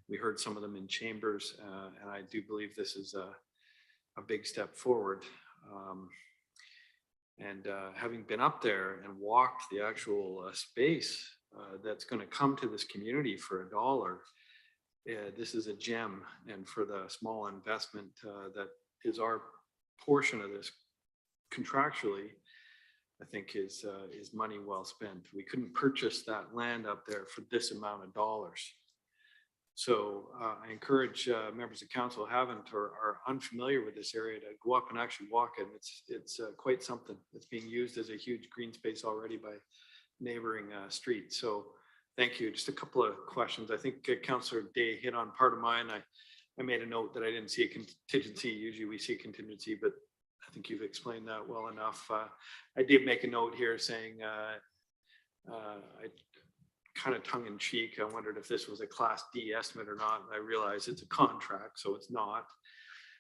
We heard some of them in chambers, and I do believe this is a big step forward. And having been up there and walked the actual space that's going to come to this community for $1, this is a gem. And for the small investment that is our portion of this contractually, I think is money well spent. We couldn't purchase that land up there for this amount of dollars. So I encourage members of council who haven't or are unfamiliar with this area to go up and actually walk it. It's quite something. It's being used as a huge green space already by neighboring streets. So thank you. Just a couple of questions. I think Councillor Day hit on part of mine. I made a note that I didn't see a contingency. Usually we see a contingency, but I think you've explained that well enough. I did make a note here saying I kind of tongue in cheek. I wondered if this was a Class D estimate or not. I realize it's a contract, so it's not,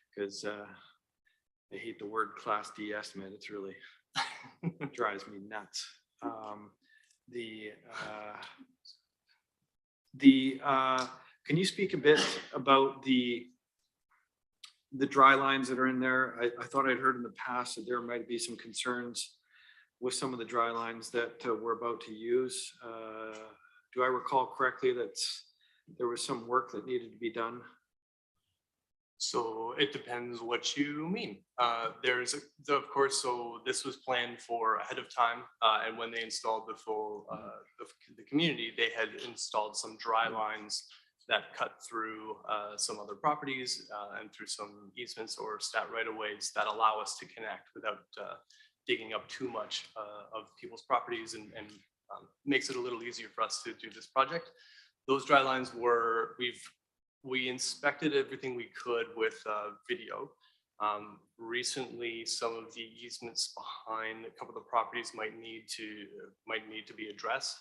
because I hate the word Class D estimate. It's really drives me nuts. Can you speak a bit about the dry lines that are in there? I thought I'd heard in the past that there might be some concerns with some of the dry lines that we're about to use. Do I recall correctly that there was some work that needed to be done? So it depends what you mean. Of course, so this was planned for ahead of time. And when they installed the full, the community, they had installed some dry lines that cut through some other properties and through some easements or stat right-of-ways that allow us to connect without digging up too much of people's properties and makes it a little easier for us to do this project. Those dry lines were, we inspected everything we could with video. Recently, some of the easements behind a couple of the properties might need to be addressed.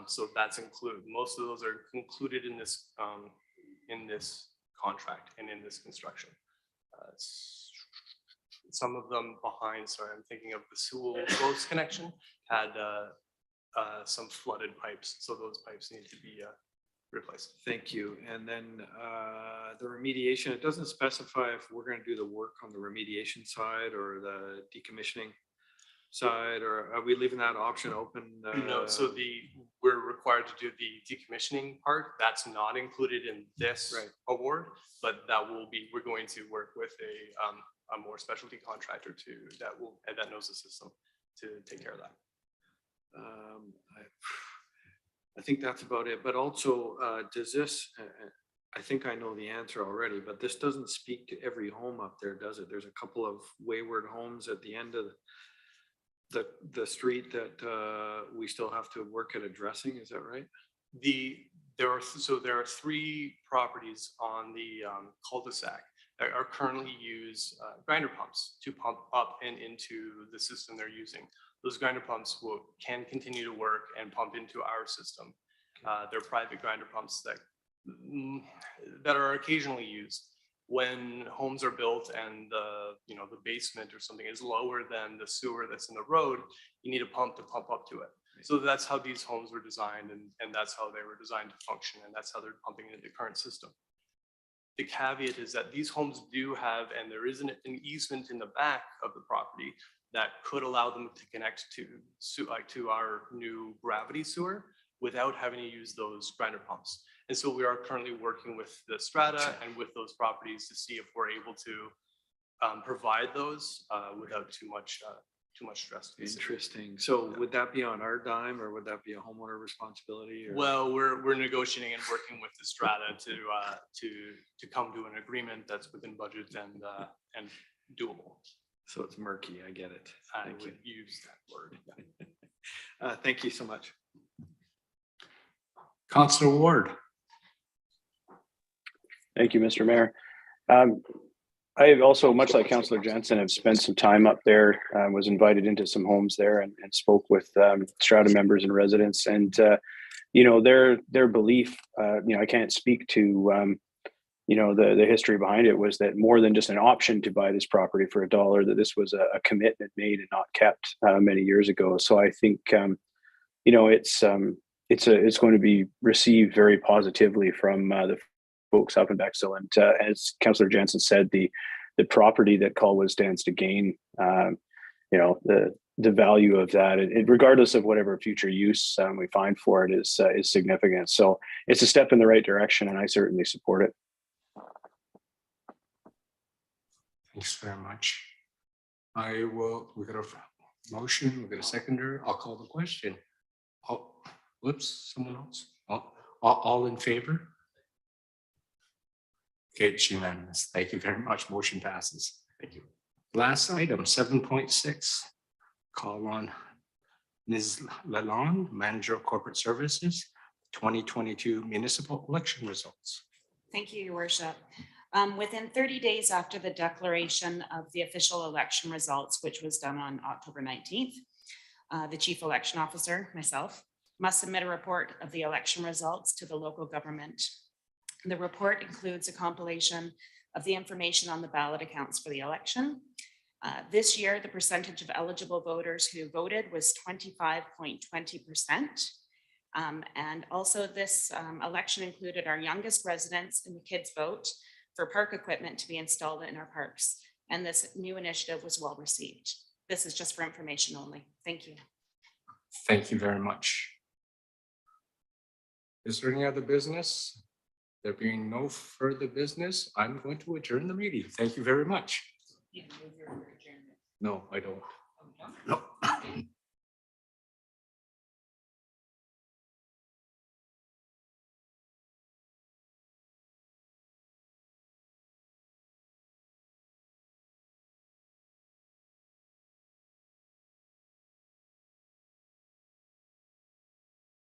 So that's included. Most of those are included in this contract and in this construction. Some of them behind, sorry, I'm thinking of the Sewell Close connection, had some flooded pipes. So those pipes need to be replaced. Thank you. And then the remediation, it doesn't specify if we're going to do the work on the remediation side or the decommissioning. side, or are we leaving that option open? No, so we're required to do the decommissioning part. That's not included in this award, but we're going to work with a more specialty contractor that knows the system to take care of that. I think that's about it, but also, does this, I think I know the answer already, but this doesn't speak to every home up there, does it? There's a couple of wayward homes at the end of the street that we still have to work at addressing, is that right? There are 3 properties on the cul-de-sac that are currently use grinder pumps to pump up and into the system they're using. Those grinder pumps can continue to work and pump into our system. They're private grinder pumps that are occasionally used when homes are built and the basement or something is lower than the sewer that's in the road. You need a pump to pump up to it. So that's how these homes were designed, and that's how they were designed to function, and that's how they're pumping into the current system. The caveat is that these homes do have, and there is an easement in the back of the property that could allow them to connect to our new gravity sewer without having to use those grinder pumps. And so we are currently working with the strata and with those properties to see if we're able to provide those without too much stress. Interesting. So would that be on our dime, or would that be a homeowner responsibility? Or? Well, we're negotiating and working with the strata to come to an agreement that's within budget and doable. So it's murky. I get it. I would use that word. Thank you so much. Councillor Ward. Thank you, Mr. Mayor. I have also, much like Councillor Jensen, have spent some time up there, was invited into some homes there and spoke with strata members and residents, and their belief, I can't speak to the history behind it, was that more than just an option to buy this property for $1, that this was a commitment made and not kept many years ago. So I think it's going to be received very positively from the folks up in Bexhill, and as Councillor Jensen said, the property that Colwood stands to gain, the value of that, regardless of whatever future use we find for it, is significant. So it's a step in the right direction, and I certainly support it. Thanks very much. We got a motion, we got a seconder. I'll call the question. Oh, whoops, someone else. All in favor? Okay, it's unanimous. Thank you very much. Motion passes. Thank you. Last item, 7.6. Call on Ms. Lalonde, Manager of Corporate Services, 2022 municipal election results. Thank you, Your Worship. Within 30 days after the declaration of the official election results, which was done on October 19th, the Chief Election Officer, myself, must submit a report of the election results to the local government. The report includes a compilation of the information on the ballot accounts for the election. This year, the percentage of eligible voters who voted was 25.20%. And also this election included our youngest residents in the Kids Vote for park equipment to be installed in our parks. And this new initiative was well received. This is just for information only. Thank you. Thank you very much. Is there any other business? There being no further business, I'm going to adjourn the meeting. Thank you very much. No, I don't. No.